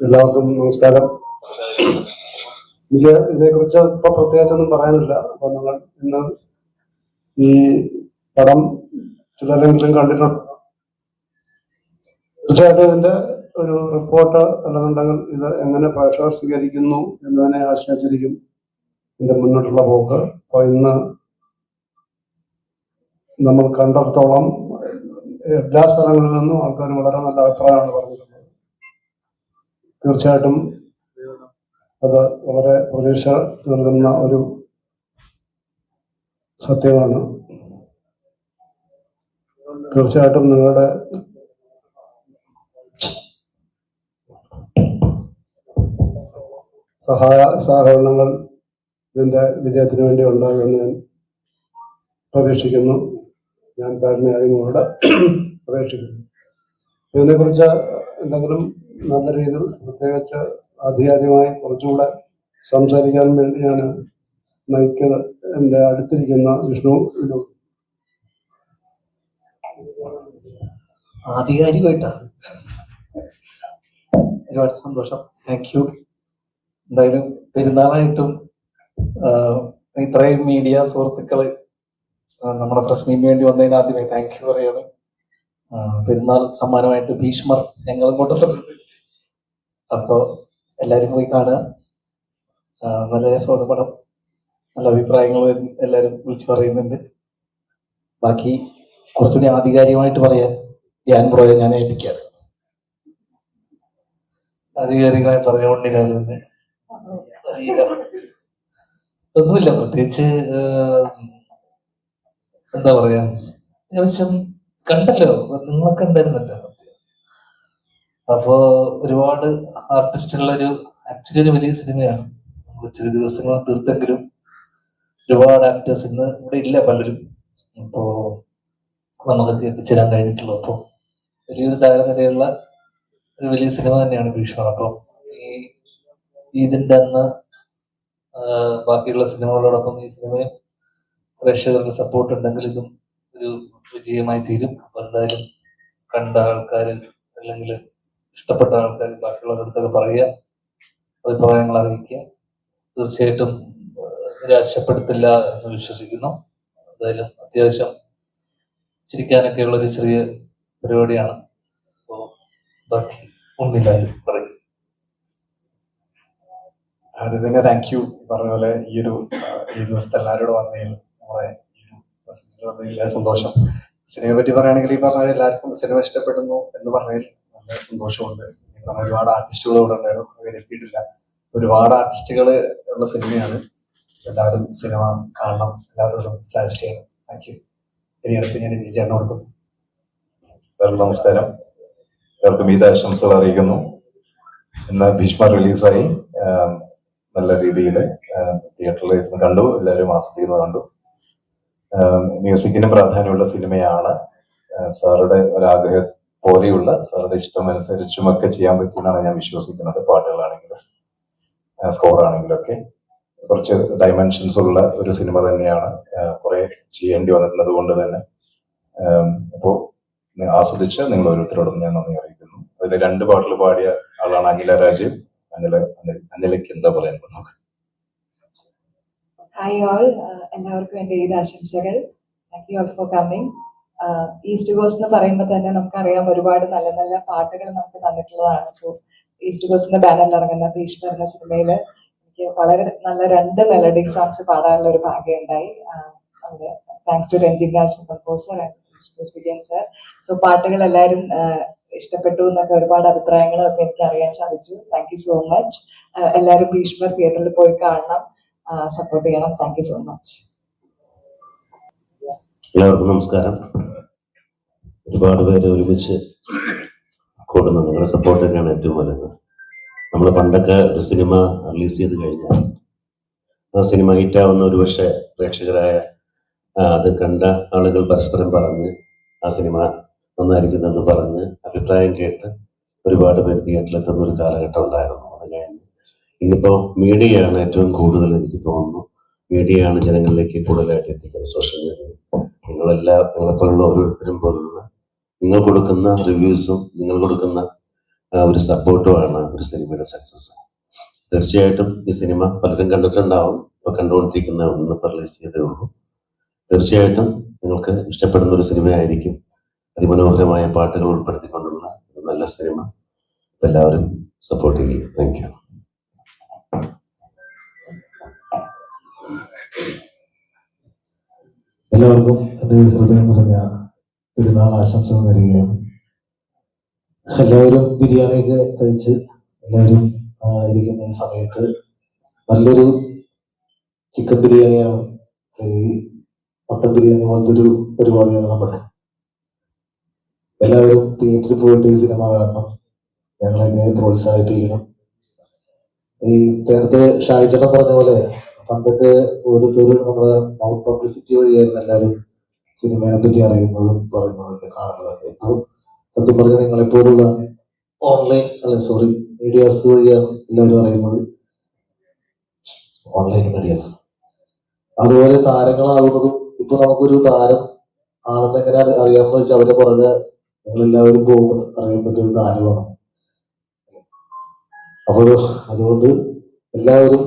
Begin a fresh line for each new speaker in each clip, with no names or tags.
എല്ലാവർക്കും നമസ്കാരം. എനിക്ക് ഇതിനെക്കുറിച്ച് ഇപ്പൊ പ്രത്യേകിച്ചൊന്നും പറയാനില്ല. അപ്പൊ നിങ്ങൾ ഇന്ന് ഈ പടം ചിലരെങ്കിലും കണ്ടിട്ടുണ്ട്. തീർച്ചയായിട്ടും ഇതിന്റെ ഒരു റിപ്പോർട്ട് അല്ലെന്നുണ്ടെങ്കിൽ ഇത് എങ്ങനെ പ്രേക്ഷകർ സ്വീകരിക്കുന്നു എന്നതിനെ ആശ്രയിച്ചിരിക്കും ഇതിന്റെ മുന്നോട്ടുള്ള പോക്ക്. അപ്പൊ ഇന്ന് നമ്മൾ കണ്ടിടത്തോളം എല്ലാ സ്ഥലങ്ങളിൽ നിന്നും ആൾക്കാർ വളരെ നല്ല അഭിപ്രായമാണ് പറഞ്ഞിട്ടുള്ളത്. തീർച്ചയായിട്ടും അത് വളരെ പ്രതീക്ഷ നൽകുന്ന ഒരു സത്യമാണ്. തീർച്ചയായിട്ടും നിങ്ങളുടെ സഹായ സഹകരണങ്ങൾ ഇതിന്റെ വിജയത്തിന് വേണ്ടി ഉണ്ടാകുമെന്ന് ഞാൻ പ്രതീക്ഷിക്കുന്നു. ഞാൻ താഴ്മയായി നിങ്ങളോട് അപേക്ഷിക്കുന്നു. ഇതിനെക്കുറിച്ച് എന്തെങ്കിലും നല്ല രീതിയിൽ പ്രത്യേകിച്ച് ആധികാരികമായി കുറച്ചുകൂടെ സംസാരിക്കാൻ വേണ്ടി ഞാൻ മൈക്ക് എൻ്റെ അടുത്തിരിക്കുന്ന വിഷ്ണു.
ആധികാരികമായിട്ടാ ഒരുപാട് സന്തോഷം. Thank you. എന്തായാലും പെരുന്നാളായിട്ടും ഇത്രയും മീഡിയ സുഹൃത്തുക്കള് നമ്മുടെ പ്രസ് മീറ്റിന് വേണ്ടി വന്നതിന് ആദ്യമേ താങ്ക് യു പറയാണ്. പെരുന്നാൾ സമ്മാനമായിട്ട് ഭീഷ്മർ ഞങ്ങളും കൊണ്ടുവന്നിട്ടുണ്ട്. അപ്പോ എല്ലാരും പോയി കാണുക. നല്ല രസമാണ് പടം. നല്ല അഭിപ്രായങ്ങൾ എല്ലാരും വിളിച്ചു പറയുന്നുണ്ട്. ബാക്കി കുറച്ചുകൂടി ആധികാരികമായിട്ട് പറയാൻ ധ്യാൻ ബ്രോയെ ഞാൻ ഏൽപ്പിക്കാറ്. ആധികാരികമായി പറഞ്ഞുകൊണ്ടിരുന്നത് ഒന്നുമില്ല പ്രത്യേകിച്ച്. എന്താ പറയാ, അത്യാവശ്യം കണ്ടല്ലോ, നിങ്ങളൊക്കെ ഉണ്ടായിരുന്നല്ലോ. അപ്പോ ഒരുപാട് ആർട്ടിസ്റ്റുകളൊരു ആക്ച്വലി ഒരു വലിയ സിനിമയാണ്. നമ്മൾ ചില ദിവസങ്ങൾ തീർത്തെങ്കിലും ഒരുപാട് ആക്ടേഴ്സ് ഇന്ന് ഇവിടെ ഇല്ല പലരും. അപ്പോ നമുക്കൊക്കെ എത്തിച്ചേരാൻ കഴിഞ്ഞിട്ടുള്ളൂ. അപ്പോൾ വലിയൊരു താരനിരയുള്ള ഒരു വലിയ സിനിമ തന്നെയാണ് ഭീഷ്മർ. അപ്പം ഇതിന്റെ അന്ന് ബാക്കിയുള്ള സിനിമകളോടൊപ്പം ഈ സിനിമയും പ്രേക്ഷകരുടെ സപ്പോർട്ട് ഉണ്ടെങ്കിൽ ഇതും ഒരു വിജയമായി തീരും. അപ്പൊ എന്തായാലും കണ്ട ആൾക്കാർ അല്ലെങ്കിൽ ഇഷ്ടപ്പെട്ട ആൾക്കാർ ബാക്കിയുള്ളവരുടെ അടുത്തൊക്കെ പറയുക, അഭിപ്രായങ്ങൾ അറിയിക്കുക. തീർച്ചയായിട്ടും നിരാശപ്പെടുത്തില്ല എന്ന് വിശ്വസിക്കുന്നു. എന്തായാലും അത്യാവശ്യം ചിരിക്കാനൊക്കെയുള്ള ഒരു ചെറിയ പരിപാടിയാണ്. അപ്പോൾ ബാക്കി ഒന്നില്ലാലും പറയും.
ആദ്യം തന്നെ താങ്ക് യു. പറഞ്ഞ പോലെ ഈ ദിവസത്തെ എല്ലാവരോടും വന്നതിൽ നമ്മളെ ഈ ഒരു വന്നതിൽ സന്തോഷം. സിനിമയെ പറ്റി പറയുകയാണെങ്കിൽ ഈ പറഞ്ഞ എല്ലാവർക്കും സിനിമ ഇഷ്ടപ്പെടുന്നു എന്ന് പറഞ്ഞതിൽ നല്ല സന്തോഷമുണ്ട്. ഈ പറഞ്ഞ ഒരുപാട് ആർട്ടിസ്റ്റുകൾ ഇവിടെ ഉണ്ടായിരുന്നു, അവർ എത്തിയിട്ടില്ല. ഒരുപാട് ആർട്ടിസ്റ്റുകൾ ഉള്ള സിനിമയാണ്. എല്ലാവരും സിനിമ കാണണം, എല്ലാവരോടും സജസ്റ്റ് ചെയ്യണം. Thank U. ഇനി അടുത്ത് ഞാൻ ചേട്ടൻ കൊടുക്കുന്നു.
നമസ്കാരം. എല്ലാവർക്കും ഈദ് ആശംസകൾ അറിയിക്കുന്നു. ഇന്ന് ഭീഷ്മർ റിലീസായി. നല്ല രീതിയിൽ തിയേറ്ററിൽ ഇരുന്ന് കണ്ടു, എല്ലാവരും ആസ്വദിക്കുന്നത് കണ്ടു. മ്യൂസിക്കിന് പ്രാധാന്യമുള്ള സിനിമയാണ്. സാറുടെ ഒരാഗ്രഹം പോലെയുള്ള സാറുടെ ഇഷ്ടം അനുസരിച്ചുമൊക്കെ ചെയ്യാൻ പറ്റുമെന്നാണ് ഞാൻ വിശ്വസിക്കുന്നത്. പാട്ടുകളാണെങ്കിലും സ്കോർ ആണെങ്കിലും ഒക്കെ കുറച്ച് ഡയമെൻഷൻസ് ഉള്ള ഒരു സിനിമ തന്നെയാണ്. കുറെ ചെയ്യേണ്ടി വന്നിട്ടുള്ളത് കൊണ്ട് തന്നെ അപ്പോൾ ആസ്വദിച്ച് നിങ്ങൾ ഓരോരുത്തരോടും ഞാൻ നന്ദി അറിയിക്കുന്നു. അതിൽ 2 പാട്ടുകൾ പാടിയ ആളാണ് അനില രാജീവ്. അനിലയ്ക്ക് എന്താ പറയുന്നത് നമുക്ക്?
ഹായ് ഓൾ, എല്ലാവർക്കും എൻ്റെ ഈദ് ആശംസകൾ. Thank you all for coming. East cost എന്ന് പറയുമ്പോൾ തന്നെ നമുക്കറിയാം ഒരുപാട് നല്ല നല്ല പാട്ടുകൾ നമുക്ക് തന്നിട്ടുള്ളതാണ്. സോ ഈസ്റ്റ് കോസ്റ്റിന്റെ ബാനറിൽ ഇറങ്ങുന്ന ഭീഷ്മർ എന്ന സിനിമയിൽ എനിക്ക് വളരെ നല്ല 2 മെലഡി സോങ്സ് പാടാനുള്ള ഒരു ഭാഗ്യം ഉണ്ടായി. അവിടെ thanks to Ranjin Raj composer and Vijayan sir. So പാട്ടുകൾ എല്ലാവരും ഇഷ്ടപ്പെട്ടു എന്നൊക്കെ ഒരുപാട് അഭിപ്രായങ്ങളൊക്കെ എനിക്ക് അറിയാൻ സാധിച്ചു. Thank you so much. എല്ലാവരും ഭീഷ്മർ തിയേറ്ററിൽ പോയി കാണണം, സപ്പോർട്ട് ചെയ്യണം. Thank you so much.
എല്ലാവർക്കും നമസ്കാരം. ഒരുപാട് പേര് ഒരുമിച്ച് കൂടുന്നു. നിങ്ങളുടെ സപ്പോർട്ട് തന്നെയാണ് ഏറ്റവും വലുത്. നമ്മൾ പണ്ടൊക്കെ ഒരു സിനിമ റിലീസ് ചെയ്ത് കഴിഞ്ഞാൽ ആ സിനിമ ഹിറ്റാവുന്ന ഒരു പക്ഷേ പ്രേക്ഷകരായ അത് കണ്ട ആളുകൾ പരസ്പരം പറഞ്ഞ് ആ സിനിമ നന്നായിരിക്കുന്നെന്ന് പറഞ്ഞ് അഭിപ്രായം കേട്ട് ഒരുപാട് പേര് തിയേറ്ററിലെത്തുന്ന ഒരു കാലഘട്ടം ഉണ്ടായിരുന്നു. അത് കഴിഞ്ഞ് ഇന്നിപ്പോൾ മീഡിയയാണ് ഏറ്റവും കൂടുതൽ, എനിക്ക് തോന്നുന്നു മീഡിയയാണ് ജനങ്ങളിലേക്ക് കൂടുതലായിട്ട് എത്തിക്കുന്നത്. സോഷ്യൽ മീഡിയ നിങ്ങളെപ്പോലുള്ള ഓരോരുത്തരും പോലുള്ള നിങ്ങൾ കൊടുക്കുന്ന റിവ്യൂസും നിങ്ങൾ കൊടുക്കുന്ന ആ ഒരു സപ്പോർട്ടുമാണ് ഒരു സിനിമയുടെ സക്സസ്. തീർച്ചയായിട്ടും ഈ സിനിമ പലരും കണ്ടിട്ടുണ്ടാവും, ഇപ്പൊ കണ്ടുകൊണ്ടിരിക്കുന്ന ഒന്ന് റിലീസ് ചെയ്തേ ഉള്ളൂ. തീർച്ചയായിട്ടും നിങ്ങൾക്ക് ഇഷ്ടപ്പെടുന്ന ഒരു സിനിമയായിരിക്കും. അതിമനോഹരമായ പാട്ടുകൾ ഉൾപ്പെടുത്തിക്കൊണ്ടുള്ള ഒരു നല്ല സിനിമ. എല്ലാവരും സപ്പോർട്ട് ചെയ്യും. Thank you.
എല്ലാവർക്കും എൻ്റെ ഹൃദയം നിറഞ്ഞ പെരുന്നാൾ ആശംസകൾ നേരുകയാണ്. എല്ലാവരും ബിരിയാണിയൊക്കെ കഴിച്ച് എല്ലാവരും ഇരിക്കുന്ന ഈ സമയത്ത് നല്ലൊരു ചിക്കൻ ബിരിയാണിയാണ് അല്ലെങ്കിൽ മട്ടൻ ബിരിയാണി പോലത്തെ ഒരു പരിപാടിയാണ് നമ്മുടെ. എല്ലാവരും തിയേറ്ററിൽ പോയിട്ട് ഈ സിനിമ കാണണം, ഞങ്ങളെങ്ങനെ പ്രോത്സാഹിപ്പിക്കണം. ഈ നേരത്തെ ഷായിച്ചേട്ടൻ പറഞ്ഞ പോലെ പണ്ടൊക്കെ ഓരോരുത്തരും നമ്മുടെ മൗത്ത് പബ്ലിസിറ്റി വഴിയായിരുന്നു എല്ലാവരും സിനിമയെ പറ്റി അറിയുന്നതും പറയുന്നതൊക്കെ കാണുന്നതൊക്കെ. ഇപ്പോൾ സത്യം പറഞ്ഞാൽ നിങ്ങളെപ്പോലുള്ള മീഡിയാസ് വഴിയാണ് എല്ലാവരും അറിയുന്നത്, ഓൺലൈൻ മീഡിയാസ്. അതുപോലെ താരങ്ങളാവുന്നതും ഇപ്പൊ നമുക്കൊരു താരം ആണെന്ന് എങ്ങനെ അറിയാമെന്ന് വെച്ചാൽ അവരുടെ പുറകെ നിങ്ങളെല്ലാവരും പോകുമ്പോൾ അറിയാൻ പറ്റിയ ഒരു താരമാണ്. അപ്പോൾ അതുകൊണ്ട് എല്ലാവരും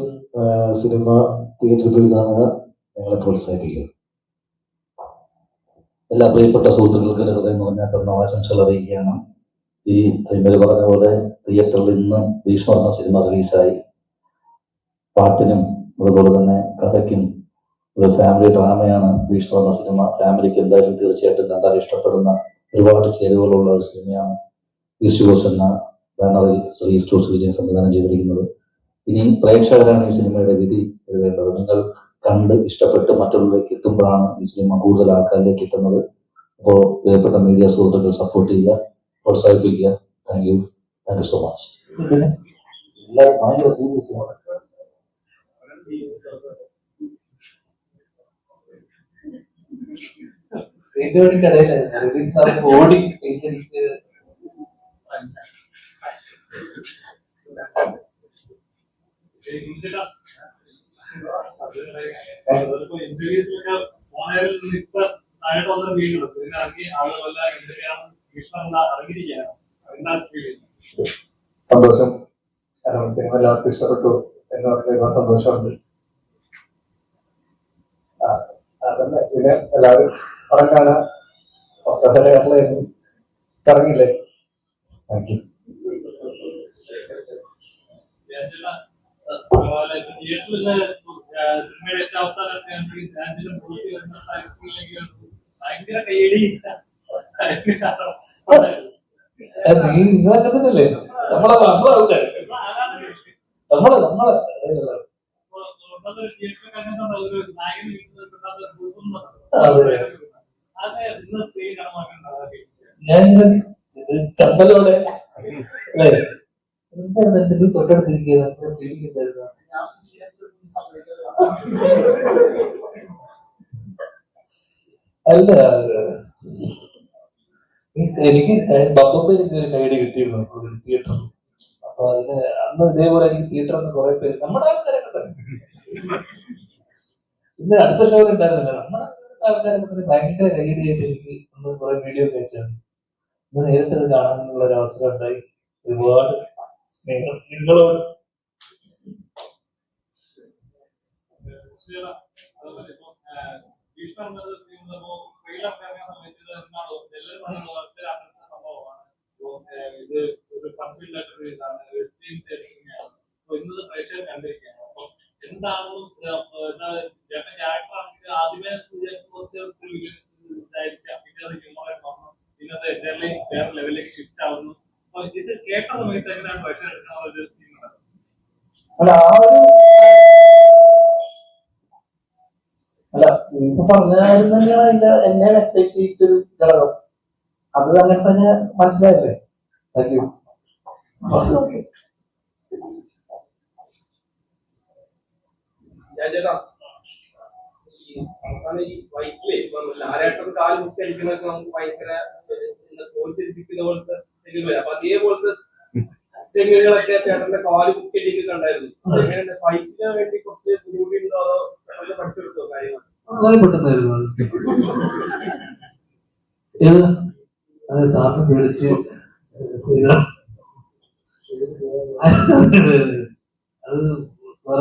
സിനിമ തിയേറ്ററിൽ പോയി കാണുക, ഞങ്ങളെ പ്രോത്സാഹിപ്പിക്കുക.
എല്ലാ പ്രിയപ്പെട്ട സുഹൃത്തുക്കൾക്ക് ഹൃദയം നിറഞ്ഞ പിറന്നാൾ ആശംസകൾ അറിയിക്കുകയാണ്. ഈ സിനിമയിൽ പറഞ്ഞ പോലെ തിയേറ്ററിൽ ഇന്ന് ഭീഷ്മർ എന്ന സിനിമ റിലീസായി. പാട്ടിനും അതുപോലെ തന്നെ കഥയ്ക്കും ഒരു ഫാമിലി ഡ്രാമയാണ് ഭീഷ്മർ എന്ന സിനിമ. ഫാമിലിക്ക് എന്തായാലും തീർച്ചയായിട്ടും കണ്ടാൽ ഇഷ്ടപ്പെടുന്ന ഒരുപാട് ചേരുവകളുള്ള ഒരു സിനിമയാണ്. ഈസ്റ്റ് കോസ്റ്റ് എന്ന ബാനറിൽ ശ്രീ സ്റ്റോസ് വിജയൻ സംവിധാനം ചെയ്തിരിക്കുന്നത്. ഇനി പ്രേക്ഷകരാണ് ഈ സിനിമയുടെ വിധി എഴുതേണ്ടത്. നിങ്ങൾ കണ്ട് ഇഷ്ടപ്പെട്ട് മറ്റുള്ളവരിലേക്ക് എത്തുമ്പോഴാണ് ഈ സിനിമ കൂടുതൽ ആൾക്കാരിലേക്ക് എത്തുന്നത്. അപ്പോൾ പ്രിയപ്പെട്ട മീഡിയ സുഹൃത്തുക്കൾ സപ്പോർട്ട് ചെയ്യുക, പ്രോത്സാഹിപ്പിക്കുക. Thank you so much. എല്ലാവരും ഭയങ്കര സീരിയസ് ആണ്.
ഓടി
സന്തോഷം. കാരണം സിനിമ എല്ലാവർക്കും ഇഷ്ടപ്പെട്ടു എന്ന് പറഞ്ഞ ഒരുപാട് സന്തോഷമുണ്ട്. അതന്നെ, പിന്നെ എല്ലാവരും പടം കാണാൻ ഇറങ്ങിയില്ലേ? Thank you.
നിങ്ങളൊക്കെ തന്നെയല്ലേ നമ്മളെ ആൾക്കാർ, നമ്മളെ ഞാൻ ചമ്പലോടെ അല്ലേ എന്തായിരുന്നു എന്റെ തൊട്ടടുത്തിരിക്കുക ഫീലിംഗ് എന്തായിരുന്നു? അല്ല എനിക്ക് ബമ്പ എനിക്ക് ഒരു കൈഡി കിട്ടിയിരുന്നു തിയേറ്ററിൽ. അപ്പൊ അതിന് അന്ന് ഇതേപോലെ എനിക്ക് തിയേറ്ററിൽ നിന്ന് കുറെ പേര് നമ്മുടെ ആൾക്കാരൊക്കെ തന്നെ പിന്നെ അടുത്ത ഷോ ഉണ്ടായിരുന്നില്ല, നമ്മുടെ ആൾക്കാരൊക്കെ തന്നെ ഭയങ്കര കൈഡി ആയിട്ട് എനിക്ക് ഒന്ന് കുറെ വീഡിയോ ഒക്കെ അയച്ചാണ്. ഇന്ന് നേരിട്ട് ഇത് കാണാനുള്ള ഒരു അവസരം ഉണ്ടായി. ഒരുപാട് സ്നേഹം നിങ്ങളോട്.
അല്ല ഇപ്പൊ പറഞ്ഞായിരുന്നു തന്നെയാണ് അതിന്റെ എന്നെ എക്സൈറ്റ് ചെയ്യിച്ചൊരു ഘടകം. അത് അങ്ങനെ തന്നെ മനസ്സിലായില്ലേ? Thank you.
ഈ വൈറ്റില് ലാലേട്ടൻ കാല് കുത്തി അടിക്കുന്നതൊക്കെ നമുക്ക് ഭയങ്കര തോൽപ്പിക്കുന്ന പോലത്തെ ശരിയല്ല. അപ്പൊ അതേപോലത്തെ ശരികളൊക്കെ ചേട്ടന്റെ കാല് കുത്തി അടിക്കുന്ന ഉണ്ടായിരുന്നു. എങ്ങനെ ഫൈറ്റിന് വേണ്ടി കുറച്ച് ബുദ്ധിമുട്ടുണ്ടോ അതോ പെട്ടെന്ന് പഠിച്ചെടുത്തോ കാര്യങ്ങൾ?
വളരെ പെട്ടെന്നായിരുന്നു അത് സാറിന് പേടിച്ച് ചെയ്ത
അത് പറ.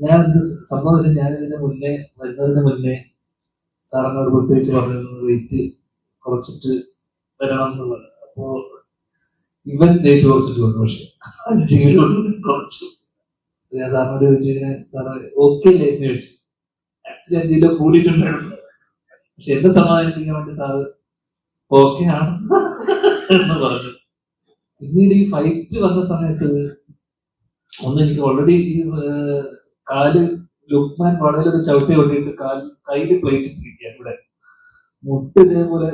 ഞാൻ എന്ത് സംഭവം വെച്ചാൽ ഞാൻ വരുന്നതിന് മുന്നേ സാറിനോട് പ്രത്യേകിച്ച് പറഞ്ഞു വെയിറ്റ് കുറച്ചിട്ട് വരണം എന്നുള്ളത്. അപ്പോ ഇവൻ വെയിറ്റ് കുറച്ചിട്ട് വന്നു, പക്ഷെ 5 കിലോ കുറച്ചു. ഞാൻ സാറിനോട് ചോദിച്ചിങ്ങനെ സാറ് ഓക്കെ അല്ലേ എന്ന് ചോദിച്ചു. ആക്ച്വലി 5 കിലോ കൂടിയിട്ടുണ്ടായിരുന്നു, പക്ഷെ എന്നെ സമാധാനിപ്പിക്കാൻ വേണ്ടി സാറ് ഓക്കെ ആണ് എന്ന് പറഞ്ഞു. പിന്നീട് ഈ ഫൈറ്റ് വന്ന സമയത്ത് ഒന്ന് എനിക്ക് ഓൾറെഡി ഈ കാല് ലുക്മാൻ വളയിലൊരു ചവിട്ടി കൊണ്ടിട്ട് കയ്യില് പ്ലേറ്റ് ഇട്ടിരിക്കുകയാണ്. ഇവിടെ മുട്ട് ഇതേപോലെ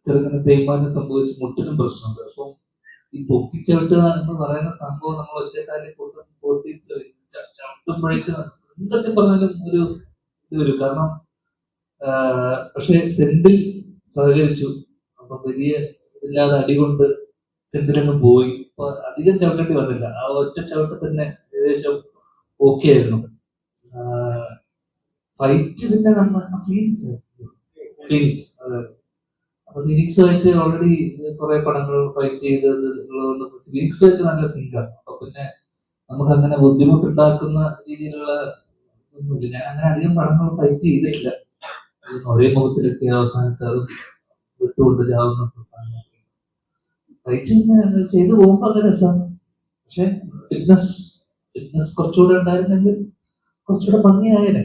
ചെറുങ്ങനെ തേയ്മാനം സംഭവിച്ച് മുട്ടിനും പ്രശ്നമുണ്ട്. അപ്പം ഈ പൊക്കിച്ചവിട്ടുക എന്ന് പറയുന്ന സംഭവം നമ്മൾ ഒറ്റക്കാലിൽ പൊട്ടി ചവിട്ടുമ്പോഴേക്ക് എന്തൊക്കെ പറഞ്ഞാലും ഒരു ഇത് വരും. കാരണം പക്ഷെ സെന്തിൽ സഹകരിച്ചു. അപ്പൊ വലിയ ഇതില്ലാതെ അടികൊണ്ട് സെന്തിലൊന്നും പോയി. അപ്പൊ അധികം ചവിട്ടേണ്ടി വന്നില്ല. ആ ഒറ്റ ചവിട്ട് തന്നെ ഏകദേശം ഓക്കെ ആയിരുന്നു. ഫൈറ്റ് പിന്നെ നമ്മൾ ഫീനിക്സ് അതെ. അപ്പൊ ഫീനിക്സുമായിട്ട് ഓൾറെഡി കുറെ പടങ്ങൾ ഫൈറ്റ് ചെയ്തത് ഉള്ളതുകൊണ്ട് ഫീനിക്സുമായിട്ട് നല്ല സിങ്കാണ്. അപ്പൊ പിന്നെ നമുക്ക് അങ്ങനെ ബുദ്ധിമുട്ടുണ്ടാക്കുന്ന രീതിയിലുള്ള ഒന്നുമില്ല. ഞാൻ അങ്ങനെ അധികം പടങ്ങൾ ഫൈറ്റ് ചെയ്തിട്ടില്ല. ഒരേ മുഖത്തിലൊക്കെ അവസാനത്തെ അത് വിട്ടുകൊണ്ട് ചാവുന്ന പ്രസ്ഥാനം ഫൈറ്റിങ് ചെയ്തു പോകുമ്പോ അത് രസമാണ്. പക്ഷെ ഫിറ്റ്നസ് കുറച്ചുകൂടെ ഉണ്ടായിരുന്നെങ്കിൽ കുറച്ചുകൂടെ ഭംഗിയായേനെ.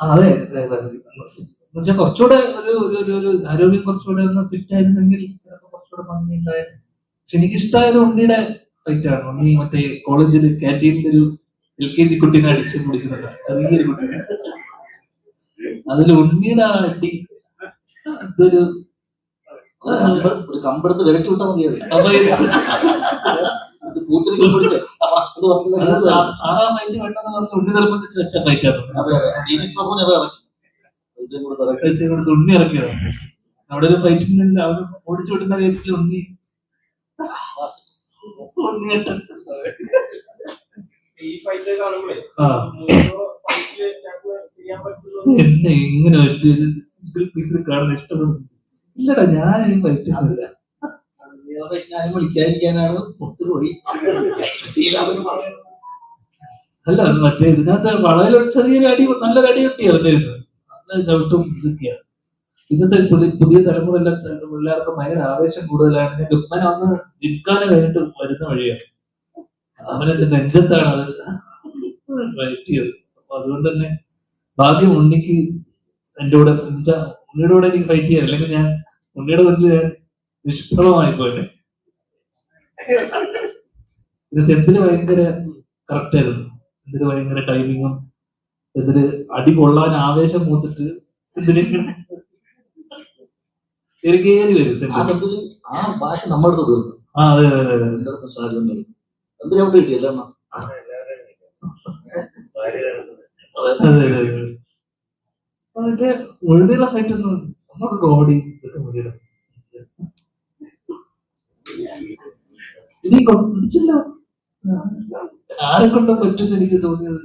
അതെ, എന്നുവെച്ചാൽ കുറച്ചുകൂടെ ഒരു ആരോഗ്യം കുറച്ചുകൂടെ ഒന്ന് ഫിറ്റ് ആയിരുന്നെങ്കിൽ ചിലപ്പോൾ കുറച്ചുകൂടെ ഭംഗി ഉണ്ടായിരുന്നു. പക്ഷെ എനിക്ക് ഇഷ്ടമായത് ഉണ്ണിയുടെ ഫൈറ്റ് ആണ്. ഉണ്ണി മറ്റേ കോളേജിൽ ക്യാൻറ്റീനിൽ ഒരു LKG കുട്ടീനെ അടിച്ച് മുടിക്കുന്നുണ്ട്, ചെറിയൊരു കുട്ടീനെ. അതിൽ ഉണ്ണിയുടെ അടി അതൊരു
കമ്പെടുത്ത് വിരട്ടി വിട്ടാൽ മതിയായിരുന്നു.
സാറാ ഫൈറ്റ് വേണ്ടെന്ന് പറഞ്ഞ് ഉണ്ണി നിർബന്ധിച്ച് വെച്ച ഫൈറ്റാണ്. ഉണ്ണി ഇറക്കിയതാണ്. അവിടെ ഒരു ഫൈറ്റിൽ അവർ ഓടിച്ചു വിട്ടുന്ന കേസിൽ ഉണ്ണിയായിട്ട് എന്നെ ഇങ്ങനെ പീസിൽ കാണാൻ ഇഷ്ടപ്പെടുന്നു. ഇല്ലടാ, ഞാൻ ഈ ഫൈറ്റില്ല.
വിളിക്കാതിരിക്കാനാണ് പോയി.
അല്ല, അത് മറ്റേ ഇതിനകത്ത് വളരെ ചെറിയൊരു അടി, നല്ലൊരു അടി കിട്ടിയ അവന്റെ നല്ല ചവിട്ടും ഇതൊക്കെയാണ്. ഇന്നത്തെ പുതിയ തലമുറ പിള്ളേർക്ക് ഭയങ്കര ആവേശം കൂടുതലാണ്. ലുക്മാൻ അന്ന് ജിംഖാന കഴിഞ്ഞിട്ട് വരുന്ന വഴിയാണ്. അവനെന്റെ നെഞ്ചത്താണ് അത് ഫൈറ്റ് ചെയ്തത്. അപ്പൊ അതുകൊണ്ട് തന്നെ ഭാഗ്യം ഉണ്ണിക്ക് എന്റെ കൂടെ ഉണ്ണിയുടെ കൂടെ എനിക്ക് ഫൈറ്റ് ചെയ്യാൻ, അല്ലെങ്കിൽ ഞാൻ ഉണ്ണിയുടെ മുന്നിൽ ഞാൻ നിഷ്പ്രഭമായി പോലെ. പിന്നെ സെന്തില് ഭയങ്കര കറക്റ്റ് ആയിരുന്നു. സെന്തില് ഭയങ്കര ടൈമിങ്ങും, സെന്തില് അടി കൊള്ളാൻ ആവേശം മൂത്തിട്ട് സെന്തില് കയറി വരും. സെന്തില്
ആ ഭാഷ നമ്മുടെ അടുത്ത് തീർന്നു.
അതെ അതെ അതെ അതെ.
എന്ത് ചവിട്ട് കിട്ടിയല്ലേ അതെ
അതെ അതെ. അതൊക്കെ ഒഴുതിയുള്ള ഫൈറ്റ് ഒന്നും നമുക്ക് കോമഡി ഇതൊക്കെ മതിയല്ലോ. ഇനി പിടിച്ചില്ല, ആരെ കൊണ്ടും പറ്റുമെന്ന് എനിക്ക് തോന്നിയത്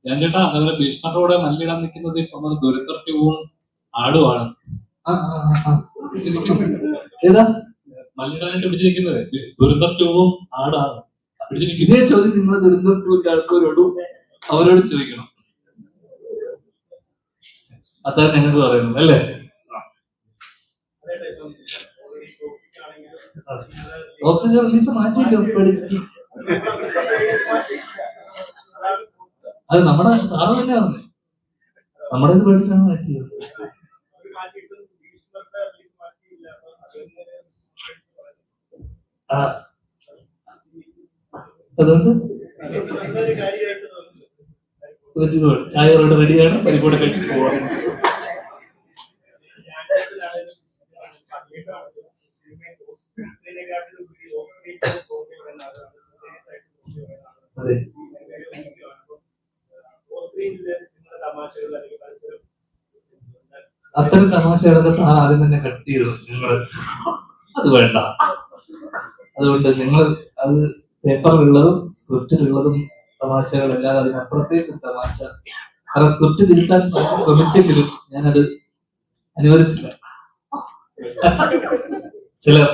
ഞാൻ ചേട്ടാ അതുപോലെ ഭീഷ്മരുടെ മല്ലിടാൻ നിൽക്കുന്നത് നമ്മൾ ദുരന്തവും ആടുമാണ്.
ഏതാ
മല്ലിടാനായിട്ട് പിടിച്ചിരിക്കുന്നത്? ദുരന്തവും ആടാണ് പിടിച്ചിരിക്കുന്നത്.
ഇതേ ചോദ്യം നിങ്ങൾ ദുരന്തത്തിന്റെ ആൾക്കാരോടും അവരോട് ചോദിക്കണം. അതാണ് ഞങ്ങൾക്ക് പറയുന്നത് അല്ലേ? ഓക്സിജൻ റിലീസ് മാറ്റിയില്ലോ പേടിച്ചിട്ട്. അത് നമ്മുടെ സാറ് തന്നെ പറഞ്ഞു, നമ്മുടെ ഇത് പേടിച്ചാണ് മാറ്റിയത്. അതുകൊണ്ട് ചായ റെഡിയാണ്, പരിപാടി കഴിച്ചിട്ട് പോവാം. അതെ, അത്തരം തമാശകളൊക്കെ സാർ ആദ്യം തന്നെ കട്ട് ചെയ്തു. നിങ്ങള് അത് വേണ്ട. അതുകൊണ്ട് നിങ്ങൾ അത് പേപ്പറിലുള്ളതും സ്ക്രിപ്റ്റിലുള്ളതും തമാശകളല്ലാതെ അതിനപ്പുറത്തേക്ക് തമാശ കാരണം സ്ക്രിപ്റ്റ് തിരുത്താൻ ശ്രമിച്ചെങ്കിലും ഞാനത് അനുവദിച്ചില്ല. ചിലർ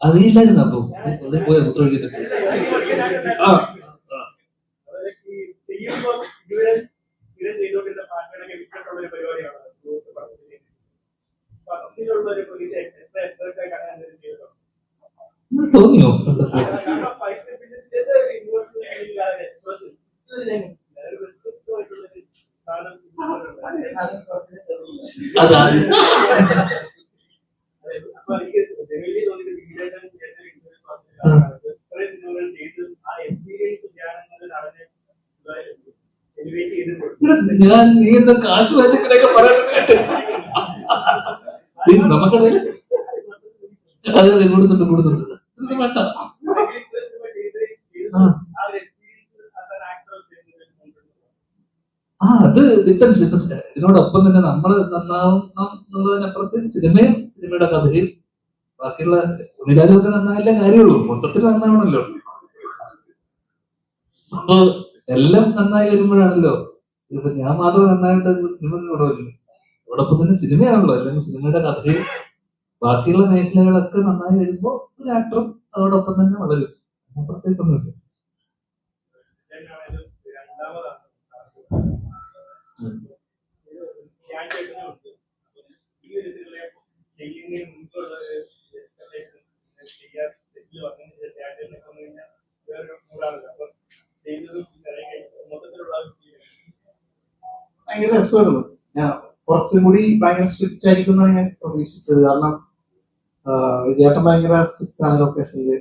അതില്ലായിരുന്നു. അപ്പൊ അത് പോയ മൂത്രമൊഴിക്കുന്നുണ്ട്. തോന്നിയോ? അതാ ഞാൻ നീ എന്താ കാശ് വായിച്ചൊക്കെ പറയാൻ പ്ലീസ് നമുക്കറിയില്ല. അതെ അതെ കൊടുത്തുണ്ട് ഇത് വേണ്ട. അത് ഡിപ്പെൻസ്. ഇപ്പൊ ഇതിനോടൊപ്പം തന്നെ നമ്മൾ നന്നാവണം എന്നുള്ളതിനപ്പുറത്ത് സിനിമയുടെ കഥയും ബാക്കിയുള്ള ഉണിതാലൊക്കെ നന്നായാലേ കാര്യമുള്ളൂ. മൊത്തത്തിൽ നന്നാവണല്ലോ. അപ്പൊ എല്ലാം നന്നായി വരുമ്പോഴാണല്ലോ. ഇപ്പൊ ഞാൻ മാത്രം നന്നായിട്ട് സിനിമ കൂടല്ലോ. അതോടൊപ്പം തന്നെ സിനിമയാണല്ലോ. അല്ലെങ്കിൽ സിനിമയുടെ കഥയും ബാക്കിയുള്ള മേഖലകളൊക്കെ നന്നായി വരുമ്പോ ഒരു ആക്ടറും അതോടൊപ്പം തന്നെ വളരും. അപ്പുറത്തേക്കൊന്നുമില്ല.
ഭയങ്കര രസമായിരുന്നു. ഞാൻ കുറച്ചും കൂടി ഭയങ്കര സ്ട്രിക്റ്റ് ആയിരിക്കും എന്നാണ് ഞാൻ പ്രതീക്ഷിച്ചത്. കാരണം വിജയേട്ടൻ ഭയങ്കര സ്ട്രിക്റ്റ് ആണ് ലൊക്കേഷനില്.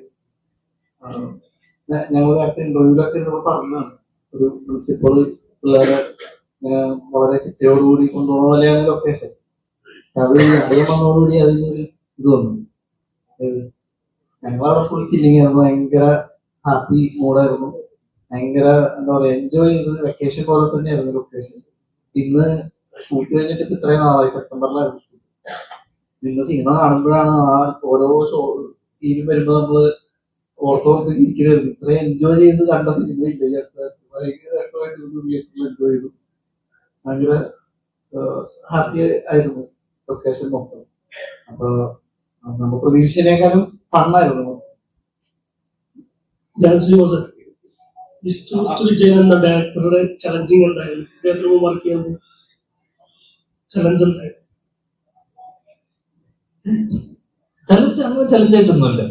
ഞങ്ങൾ നേരത്തെ ഇന്റർവ്യൂലൊക്കെ നമ്മൾ പറഞ്ഞതാണ്, ഒരു പ്രിൻസിപ്പൾ പിള്ളേരെ വളരെ ചിട്ടയോടുകൂടി കൊണ്ടുപോകുന്ന പോലെയാണ് ലൊക്കേഷൻ. അത് അറിയാൻ വന്നതോടുകൂടി അതിനൊരു ഇത് വന്നു. ഞങ്ങളവിടെ ഫുൾ ചില്ലിങ് ആയിരുന്നു. ഭയങ്കര ഹാപ്പി മൂഡായിരുന്നു. ഭയങ്കര എന്താ പറയാ, എൻജോയ് ചെയ്ത് വെക്കേഷൻ പോലെ തന്നെയായിരുന്നു ലൊക്കേഷൻ. ഇന്ന് ഷൂട്ട് കഴിഞ്ഞിട്ട് ഇപ്പൊ ഇത്രയും നാളായി, സെപ്റ്റംബറിലായിരുന്നു. ഇന്ന് സിനിമ കാണുമ്പോഴാണ് ആ ഓരോ സീനും വരുമ്പോ നമ്മള് ഓർത്തോർത്ത് ചിരിക്കണമായിരുന്നു. ഇത്രയും എൻജോയ് ചെയ്ത് കണ്ട സിനിമ ഇല്ല ഈ അടുത്ത. ഭയങ്കര രസമായിട്ട് എൻജോയ് ചെയ്തു. ഭയങ്കര ഹാപ്പി ആയിരുന്നു ലൊക്കേഷൻ മൊത്തം. അപ്പൊ നമ്മൾ പ്രതീക്ഷിച്ചതിനേക്കാളും ഫണ്ണായിരുന്നു.
വിജയൻ എന്ന ഡയറക്ടറുടെ ചലഞ്ചിങ് എന്തായാലും ഇദ്ദേഹത്തിന് വർക്ക് ചെയ്യുമ്പോൾ ചലഞ്ച് എന്തായാലും
ചലഞ്ച് അങ്ങനെ ചലഞ്ചായിട്ടൊന്നുമില്ല.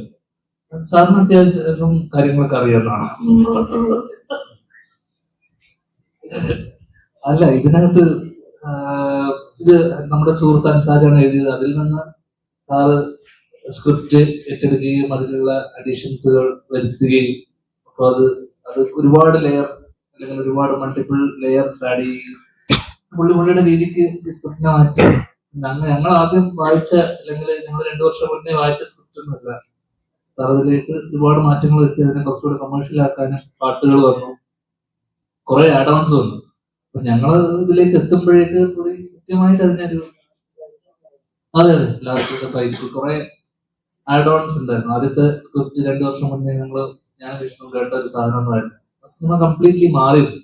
സാറിന് അത്യാവശ്യം കാര്യങ്ങളൊക്കെ അറിയാവുന്നതാണ്. അല്ല, ഇതിനകത്ത് ഇത് നമ്മുടെ സുഹൃത്ത് അൻസാജാണ് എഴുതിയത്. അതിൽ നിന്ന് സാറ് സ്ക്രിപ്റ്റ് ഏറ്റെടുക്കുകയും അതിലുള്ള അഡീഷൻസുകൾ വരുത്തുകയും, അപ്പൊ അത് ഒരുപാട് ലെയർ അല്ലെങ്കിൽ ഒരുപാട് മൾട്ടിപ്പിൾ ലെയർസ് ആഡ് ചെയ്യുകയും പുള്ളിയുടെ രീതിക്ക് സ്ക്രിപ്റ്റിനെ മാറ്റി. ഞങ്ങൾ ആദ്യം വായിച്ച അല്ലെങ്കിൽ ഞങ്ങൾ 2 വർഷം മുന്നേ വായിച്ച സ്ക്രിപ്റ്റ് ഒന്നുമല്ല സാർ. അതിലേക്ക് ഒരുപാട് മാറ്റങ്ങൾ വരുത്തി അതിനെ കുറച്ചുകൂടി കമേഴ്ഷ്യൽ ആക്കാനും പാട്ടുകൾ വന്നു, കുറെ ആഡ് ഓൺസ് വന്നു. അപ്പൊ ഞങ്ങൾ ഇതിലേക്ക് എത്തുമ്പോഴേക്ക് പുള്ളി കൃത്യമായിട്ട് അതിനൊരു അതെ ലാസ്റ്റത്തെ പൈപ്പ് കുറെ ആഡ് ഓൺസ് ഉണ്ടായിരുന്നു. ആദ്യത്തെ സ്ക്രിപ്റ്റ് 2 വർഷം മുന്നേ ഞാൻ വിഷ്ണു കേട്ട ഒരു സാധനമായിരുന്നു. സിനിമ കംപ്ലീറ്റ്ലി മാറിയിരുന്നു.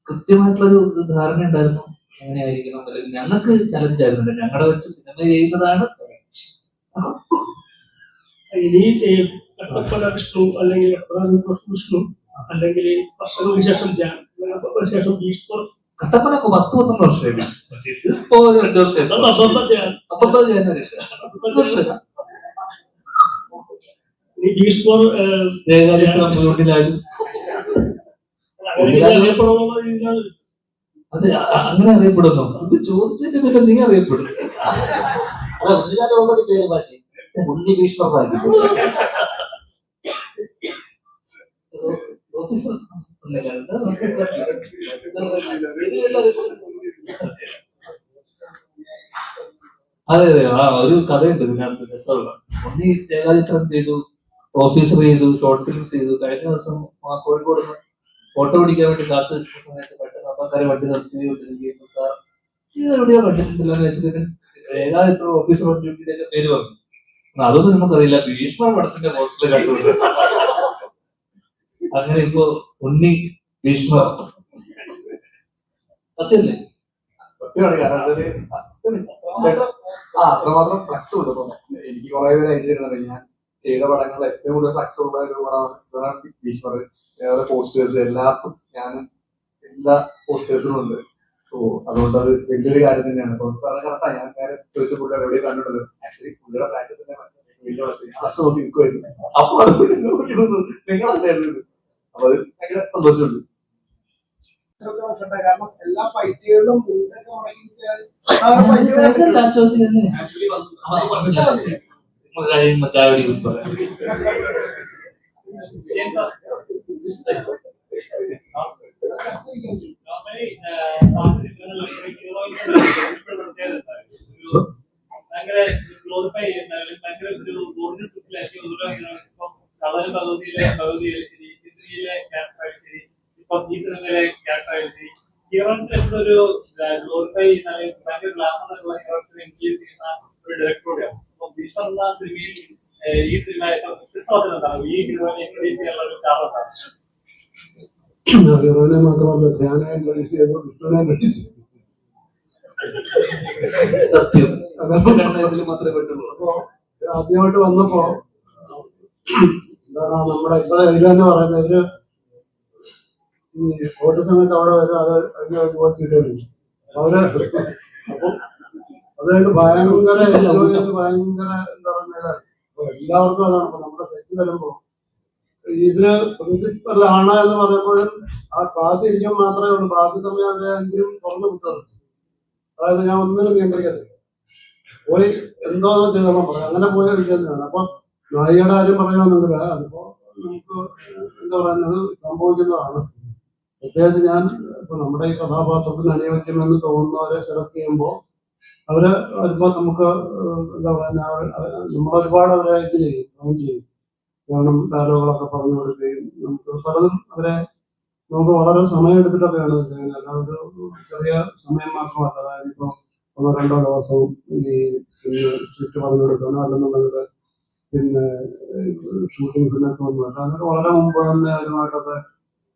കൃത്യമായിട്ടുള്ളൊരു ധാരണ ഉണ്ടായിരുന്നു എങ്ങനെയായിരിക്കണം. അല്ലെങ്കിൽ ഞങ്ങൾക്ക് ചലഞ്ച് ആയിരുന്നില്ല, ഞങ്ങളുടെ വെച്ച് സിനിമ ചെയ്യുന്നതാണ് ചലഞ്ച്.
ഇനി കട്ടപ്പന വിഷ്ണു അല്ലെങ്കിൽ വിഷ്ണു അല്ലെങ്കിൽ വർഷങ്ങൾക്ക് ശേഷം ശേഷം ഭീഷ്മർ
കട്ടപ്പനൊക്കെ 10-12 വർഷമായി. ഇതിപ്പോ 2 വർഷം.
ഭീഷ്മർ
വീട്ടിലായാലും അത് അങ്ങനെ അറിയപ്പെടുന്നു. ഇത് ചോദിച്ചതിന്റെ പേര് നീ അറിയപ്പെടുന്നു.
പേര് മാറ്റി ഉണ്ണി ഭീഷ്മറാക്കി.
അതെ അതെ, ആ ഒരു കഥയുണ്ട് ഇതിനകത്ത് രസമുള്ള. ഉണ്ണി രേഖാചിത്രം ചെയ്തു, ഓഫീസർ ചെയ്തു, ഷോർട്ട് ഫിലിംസ് ചെയ്തു. കഴിഞ്ഞ ദിവസം കോഴിക്കോട് ഫോട്ടോ പിടിക്കാൻ വേണ്ടി കാത്തു നിൽക്കുന്ന സമയത്ത് പെട്ടെന്ന് അപകടം ആൾക്കാരെ വണ്ടി നിർത്തി വിട്ടിരിക്കുന്നു. സാർ ഇത് എവിടെയോ കണ്ടിട്ടുണ്ടല്ലോ എന്ന് വെച്ചിട്ട് ഏകാലത്ര ഓഫീസർ ഓൺ ഡ്യൂട്ടിയുടെ ഒക്കെ പേര് പറഞ്ഞു. അതൊന്നും നമുക്കറിയില്ല. ഭീഷ്മ പടത്തിന്റെ പോസ്റ്റർ കണ്ടുകൊണ്ട് അങ്ങനെ ഇപ്പൊ ഉണ്ണി ഭീഷ്മ സത്യല്ലേ?
സത്യമാണ്. കാരണം അത്രമാത്രം ഫ്ലക്സ് ഉണ്ട്. എനിക്ക് കുറെ പേര് അയച്ചു തരുന്നുണ്ട്. ഞാൻ ചെയ്ത പടങ്ങളിൽ ഏറ്റവും കൂടുതൽ ഫ്ലക്സ് ഉള്ള ഒരു പടമാണ് ഭീഷ്മർ. വേറെ പോസ്റ്റേഴ്സ് എല്ലാവർക്കും ഞാനും എല്ലാ പോസ്റ്റേഴ്സിനും ഉണ്ട്. സോ അതുകൊണ്ട് അത് വലിയൊരു കാര്യം തന്നെയാണ്. അപ്പൊ കറക്റ്റാ. ഞാൻ നേരെ ചോദിച്ച പുള്ളിയുടെ എവിടെയോ കണ്ടിട്ടുണ്ടല്ലോ. ആക്ച്വലി പുള്ളിയുടെ പ്രായത്തിൽ തന്നെ വലിയ ഫ്ലക്സ് നോക്കി നിൽക്കുമായിരുന്നു. അപ്പൊ അത് നോക്കി നിന്നു നിങ്ങളല്ലായിരുന്നു. അപ്പൊ അത് ഭയങ്കര സന്തോഷമുണ്ട്.
കാരണം എല്ലാ ഫൈറ്റുകളിലും ഭയങ്കര ഗ്ലോറിഫൈ ചെയ്യുന്ന ഭയങ്കര ഒരു ഭഗവതിയിലെ ശരി, ഹിന്ദിയിലെ ക്യാരക്ടറായാലും ശരി, ഇപ്പൊ ഈ സിനിമയിലെ ക്യാരക്ടറായാലും ശരി, ഹീറോയിൻസ് എപ്പോഴൊരു ഗ്ലോറിഫൈ ചെയ്യുന്ന ഭയങ്കര ഗ്ലാമറുള്ള ഹീറോയിൻസിനെ എൻഗേജ് ചെയ്യുന്ന ഒരു ഡയറക്ടറുടെയാണ്. അപ്പൊ ഭീഷ്മർ എന്ന സിനിമയിൽ ഈ സിനിമ ഏറ്റവും വ്യത്യസ്തമാക്കുന്നതാണ് ഈ ഹീറോയിനെ എൻഗേജ് ചെയ്യാനുള്ള ഒരു കാരണമാണ്.
ഹീറോയിനെ മാത്രമല്ല, ധ്യാനം റിലീസ് ചെയ്തു, വിഷ്ണുവിനെ റിലീസ് ചെയ്തു.
സത്യം മാത്രമേ പറ്റുള്ളൂ.
അപ്പൊ ആദ്യമായിട്ട് വന്നപ്പോ എന്താണ് നമ്മുടെ ഇപ്പൊ ഇവര് തന്നെ പറയുന്നത്, ഇവര് ഈ കോവിഡ് സമയത്ത് അവിടെ വരും, അത് കഴിഞ്ഞ പോയിട്ടുണ്ട് അവര്. അപ്പൊ അതുകൊണ്ട് ഭയങ്കര ഭയങ്കര എന്താ പറയുന്നത്, എല്ലാവർക്കും അതാണ്. അപ്പൊ നമ്മുടെ സെറ്റ് വരുമ്പോ ഇതിന് പ്രിൻസിപ്പലാണ് എന്ന് പറയുമ്പോഴും ആ ക്ലാസ് ഇരിക്കുമ്പോൾ മാത്രമേ ഉള്ളൂ, ബാക്കി സമയം അവരെ എന്തിനും തുറന്നു വിട്ടുള്ളൂ. അതായത് ഞാൻ ഒന്നിനും നിയന്ത്രിക്കത്തില്ല, പോയി എന്തോന്നോ ചെയ്തോളാം പറയാം, അങ്ങനെ പോയി ഇരിക്കുന്നതാണ്. അപ്പൊ നായികയുടെ കാര്യം പറയുകയാണെന്നില്ല, അതിപ്പോ നമുക്ക് എന്താ പറയുന്നത് സംഭവിക്കുന്നതാണ്. പ്രത്യേകിച്ച് ഞാൻ ഇപ്പൊ നമ്മുടെ ഈ കഥാപാത്രത്തിന് അനുയോജ്യമെന്ന് തോന്നുന്നവരെ സെലക്ട് ചെയ്യുമ്പോൾ അവര് വരുമ്പോൾ നമുക്ക് എന്താ പറയുക, നമ്മളൊരുപാട് അവരെ ഇത് ചെയ്യും. കാരണം ഡയലോഗുകളൊക്കെ പറഞ്ഞു കൊടുക്കുകയും നമുക്ക് പലതും അവരെ നമുക്ക് വളരെ സമയം എടുത്തിട്ടൊക്കെയാണ് ചെയ്യുന്നത്. അല്ല ഒരു ചെറിയ സമയം മാത്രമല്ല. അതായത് ഇപ്പോൾ 1-2 ദിവസവും ഈ പിന്നെ സ്ക്രിപ്റ്റ് പറഞ്ഞു കൊടുക്കാനോ അല്ലെന്നുണ്ടെങ്കിൽ പിന്നെ ഷൂട്ടിംഗ് സമയത്തൊന്നുമല്ല. അതിനൊക്കെ വളരെ മുമ്പ് തന്നെ അവരുമായിട്ടൊക്കെ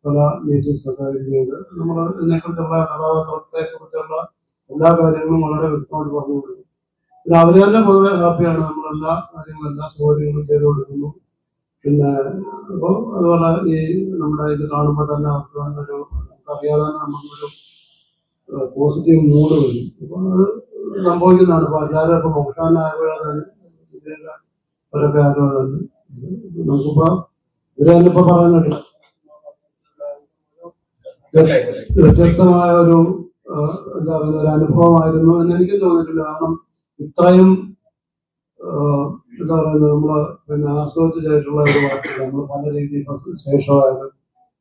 പല മീറ്റിംഗ്സ് ഒക്കെ ഇത് ചെയ്ത് നമ്മൾ ഇതിനെക്കുറിച്ചുള്ള കഥാപാത്രത്തെ കുറിച്ചുള്ള എല്ലാ കാര്യങ്ങളും വളരെ വ്യക്തമായിട്ട് പറഞ്ഞു കൊടുക്കും. പിന്നെ അവർ തന്നെ പൊതുവെ ഹാപ്പിയാണ്. നമ്മളെല്ലാ കാര്യങ്ങളും എല്ലാ സൗകര്യങ്ങളും ചെയ്തു കൊടുക്കുന്നു. പിന്നെ അപ്പോൾ അതുപോലെ ഈ നമ്മുടെ ഇത് കാണുമ്പോൾ തന്നെ അവർക്ക് ഒരു നമുക്കറിയാതെ തന്നെ നമുക്കൊരു പോസിറ്റീവ് മൂഡ് വരും. അപ്പോൾ അത് സംഭവിക്കുന്നതാണ്. അപ്പോൾ എല്ലാവരും ഇപ്പോൾ മോശാനായപ്പോഴേ തന്നെ അവരൊക്കെ ആരോ തന്നെ നമുക്കിപ്പോ ഇവര് തന്നെ ഇപ്പൊ പറയുന്നുണ്ട് വ്യത്യസ്തമായ ഒരു എന്താ പറയുന്ന ഒരു അനുഭവമായിരുന്നു എന്ന് എനിക്കും തോന്നിയിട്ടുണ്ട്. കാരണം ഇത്രയും എന്താ പറയുന്നത് നമ്മള് പിന്നെ ആസ്വദിച്ച് ചെയ്തിട്ടുള്ള ഒരു വാർത്തകൾ നമ്മൾ പല രീതിയിൽ ശേഷമായാലും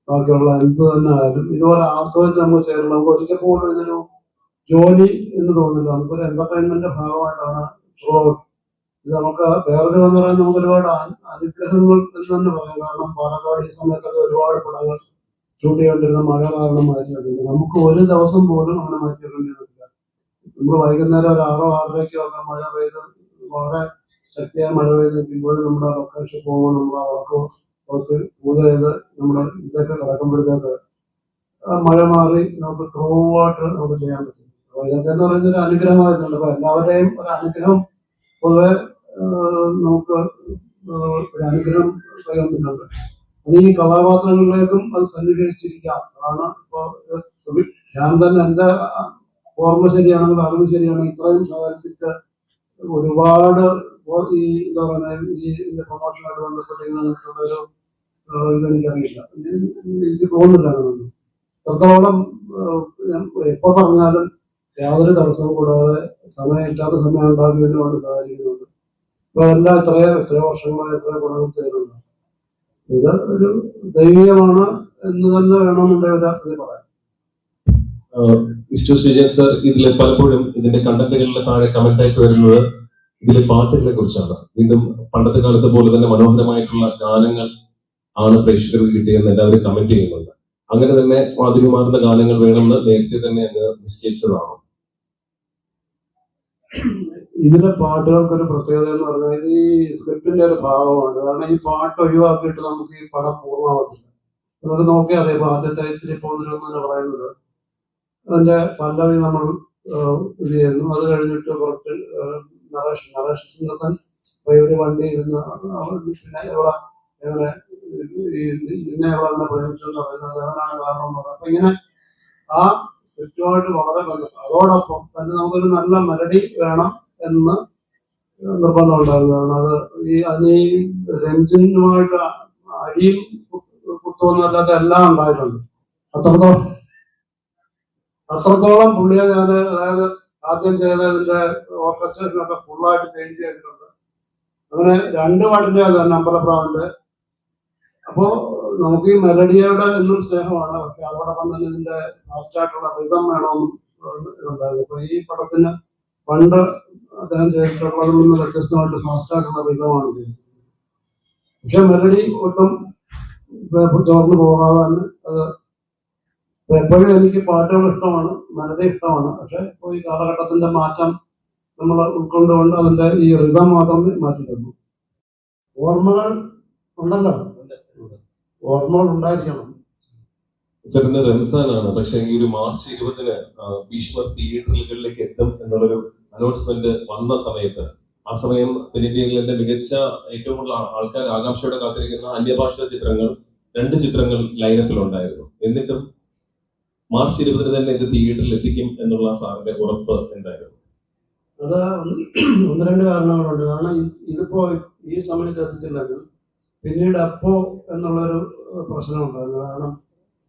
ബാക്കിയുള്ള എന്ത് തന്നെ ആയാലും ഇതുപോലെ ആസ്വദിച്ച് നമ്മൾ ചേരുന്നത് നമുക്ക് ഒരിക്കൽ പോലും ഇതൊരു ജോലി എന്ന് തോന്നില്ല. നമുക്കൊരു എന്റർടൈൻമെന്റിന്റെ ഭാഗമായിട്ടാണ് ത്രൂ ഔട്ട് ഇത്. നമുക്ക് വേറൊരു എന്ന് പറയുന്നത് നമുക്ക് ഒരുപാട് അനുഗ്രഹങ്ങൾ എന്ന് തന്നെ പറയാം. കാരണം പാലക്കാട് ഈ സമയത്തൊക്കെ ഒരുപാട് പടങ്ങൾ ഷൂട്ട് ചെയ്യേണ്ടിരുന്ന മഴ കാരണം മാറ്റി വെക്കുന്നത്. നമുക്ക് ഒരു ദിവസം പോലും അങ്ങനെ മാറ്റി വെക്കേണ്ടിയിരുന്നില്ല. നമ്മൾ വൈകുന്നേരം ഒരു 6-6:30 ഒക്കെ മഴ പെയ്ത് വളരെ ശക്തിയായ മഴ പെയ്ത് നിൽക്കുമ്പോഴും നമ്മുടെ ലൊക്കേഷൻ പോകുമ്പോൾ നമ്മൾ അവർക്ക് കുറച്ച് പൂജ ചെയ്ത് നമ്മുടെ ഇതൊക്കെ കിടക്കുമ്പോഴത്തേക്ക് മഴ മാറി നമുക്ക് ത്രൂ ആയിട്ട് നമുക്ക് ചെയ്യാൻ പറ്റും. അപ്പൊ ഇതൊക്കെ എന്ന് പറയുന്ന ഒരു അനുഗ്രഹമായിട്ടുണ്ട്. അപ്പൊ എല്ലാവരുടെയും ഒരു അനുഗ്രഹം പൊതുവെ നമുക്ക് ഒരു അനുഗ്രഹം കൈവന്നിട്ടുണ്ട്. അത് ഈ കഥാപാത്രങ്ങളിലേക്കും അത് സന്നിവേശിച്ചിരിക്കാം. അതാണ് ഇപ്പൊ ഞാൻ തന്നെ എന്റെ ഓർമ്മ ശരിയാണെങ്കിൽ അറിവ് ശരിയാണെങ്കിൽ ഇത്രയും സഹകരിച്ചിട്ട് ഒരുപാട് ഈ എന്താ പറയുക ഈ പ്രൊമോഷനായിട്ട് ബന്ധപ്പെട്ട് ഇങ്ങനെയുള്ളൊരു ഇതെനിക്കറിയില്ല, എനിക്ക് തോന്നുന്നില്ല. എത്രത്തോളം എപ്പോ പറഞ്ഞാലും യാതൊരു തടസ്സവും കൂടാതെ സമയം ഇല്ലാത്ത സമയം ഉണ്ടാക്കിയതിന് വന്ന് സഹായിക്കുന്നുണ്ട്. അപ്പൊ അതെല്ലാം എത്രയോ വർഷങ്ങളായി എത്ര ഗുണങ്ങൾ ചെയ്തിട്ടുണ്ട്. ഇത് ഒരു ദൈവീയമാണ് എന്ന് തന്നെ വേണമെന്നുണ്ടെങ്കിൽ ഒരർത്ഥത്തിൽ പറയാം.
മിസ്റ്റർ ശ്രീജൻ സർ, ഇതിൽ പലപ്പോഴും ഇതിന്റെ കണ്ടന്റുകളിലെ താഴെ കമന്റ് ആയിട്ട് വരുന്നത് ഇതിലെ പാട്ടുകളെ കുറിച്ചാണ്. വീണ്ടും പണ്ടത്തെ കാലത്തെ പോലെ തന്നെ മനോഹരമായിട്ടുള്ള ഗാനങ്ങൾ ആണ് പ്രേക്ഷകർക്ക് കിട്ടിയെന്ന് എല്ലാവരും കമന്റ് ചെയ്യുന്നുണ്ട്. അങ്ങനെ തന്നെ മാധുര്യമാർന്ന ഗാനങ്ങൾ വേണമെന്ന് നേരത്തെ തന്നെ അങ്ങ് നിശ്ചയിച്ചതാണ്?
ഇതിലെ പാട്ടുകൾക്കൊരു പ്രത്യേകത എന്ന് പറഞ്ഞാൽ ഇത് ഈ സ്ക്രിപ്റ്റിന്റെ ഒരു ഭാഗമാണ്. കാരണം ഈ പാട്ട് ഒഴിവാക്കിയിട്ട് നമുക്ക് ഈ പടം പൂർണ്ണമാവത്തില്ല. നമുക്ക് നോക്കിയാൽ അറിയാം. ഇപ്പൊ ആദ്യത്തെ ഇത്തിരി പോന്നിരുന്നു എന്ന് പറയുന്നത് അതിന്റെ പല്ലവി നമ്മൾ ഇത് ചെയ്യുന്നു. അത് കഴിഞ്ഞിട്ട് കുറച്ച് നറേഷൻ ഇൻ ദ സെൻസ് ഇവര് വണ്ടി ഇരുന്ന് പിന്നെ എവിടെ എങ്ങനെ നിന്നെ എവിടെ അങ്ങനെ പ്രയോഗിച്ചു എന്ന് പറയുന്നത് അവനാണ് കാരണം എന്ന് പറയുന്നത്. അപ്പൊ ഇങ്ങനെ ആ സ്ക്രിപ്റ്റുമായിട്ട് വളരെ ബന്ധം. അതോടൊപ്പം തന്നെ നമുക്കൊരു നല്ല മെലഡി വേണം എന്ന് നിർബന്ധം ഉണ്ടായിരുന്നതാണ്. അത് അതിന് ഈ രഞ്ജനുമായിട്ട് അടിയും കുത്തുമൊന്നും അല്ലാത്ത എല്ലാം ഉണ്ടായിട്ടുണ്ട്. അത്രത്തോളം പുള്ളിയെ ഞാൻ അതായത് ആദ്യം ചെയ്തതിന്റെ ഓർക്കസ്ട്രേഷനൊക്കെ ഫുള്ളായിട്ട് ചേഞ്ച് ചെയ്തിട്ടുണ്ട്. അങ്ങനെ 2 പാട്ടിന്റെ തന്നെ അമ്പലപ്രാവിന്റെ. അപ്പോ നമുക്ക് ഈ മെലഡിയോടെ എന്നും സ്നേഹമാണ്. പക്ഷെ അതോടൊപ്പം തന്നെ ഇതിന്റെ ഫാസ്റ്റായിട്ടുള്ള റിതം വേണമെന്നും ഇതുണ്ടായിരുന്നു. അപ്പൊ ഈ പടത്തിന് പണ്ട് അദ്ദേഹം ചെയ്തിട്ടുള്ളതിൽ നിന്ന് വ്യത്യസ്തമായിട്ട് ഫാസ്റ്റായിട്ടുള്ള റിതമാണ് ചെയ്തത്. പക്ഷെ മെലഡി ഒട്ടും ചോർന്നു പോകാതെ തന്നെ അത് എപ്പോഴും എനിക്ക് പാട്ടുകൾ ഇഷ്ടമാണ്, മെലഡി ഇഷ്ടമാണ്. പക്ഷെ ഇപ്പോൾ ഈ കാലഘട്ടത്തിന്റെ മാറ്റം നമ്മൾ ഉൾക്കൊണ്ടുകൊണ്ട് അതിന്റെ ഈ റിതം മാത്രമേ മാറ്റിയിട്ടുള്ളൂ. ഓർമ്മകൾ ഉണ്ടല്ലോ, ഓർമ്മകൾ ഉണ്ടായിരിക്കണം.
ഇന്ന് റംസാനാണ്. പക്ഷെ ഈ ഒരു മാർച്ച് 20-ന് ഭീഷ്മർ തിയേറ്ററുകളിലേക്ക് എത്തും എന്നുള്ളൊരു അനൗൺസ്മെന്റ് വന്ന സമയത്ത്, ആ സമയം തെന്നിന്ത്യയിലെ മികച്ച ഏറ്റവും കൂടുതൽ ആൾക്കാർ ആകാംക്ഷയോടെ കാത്തിരിക്കുന്ന അന്യഭാഷാ ചിത്രങ്ങൾ 2 ചിത്രങ്ങൾ ലൈനപ്പിൽ ഉണ്ടായിരുന്നു. എന്നിട്ടും മാർച്ച് 20-ന് തന്നെ ഇത് തിയേറ്ററിൽ എത്തിക്കും എന്നുള്ള സാറിന്റെ ഉറപ്പ് എന്തായിരുന്നു?
അത് 1-2 കാരണങ്ങളുണ്ട്. കാരണം ഇതിപ്പോ ഈ സമയത്ത് എത്തിച്ചില്ലെങ്കിൽ പിന്നീട് അപ്പോ എന്നുള്ളൊരു പ്രശ്നം ഉണ്ടായിരുന്നു. കാരണം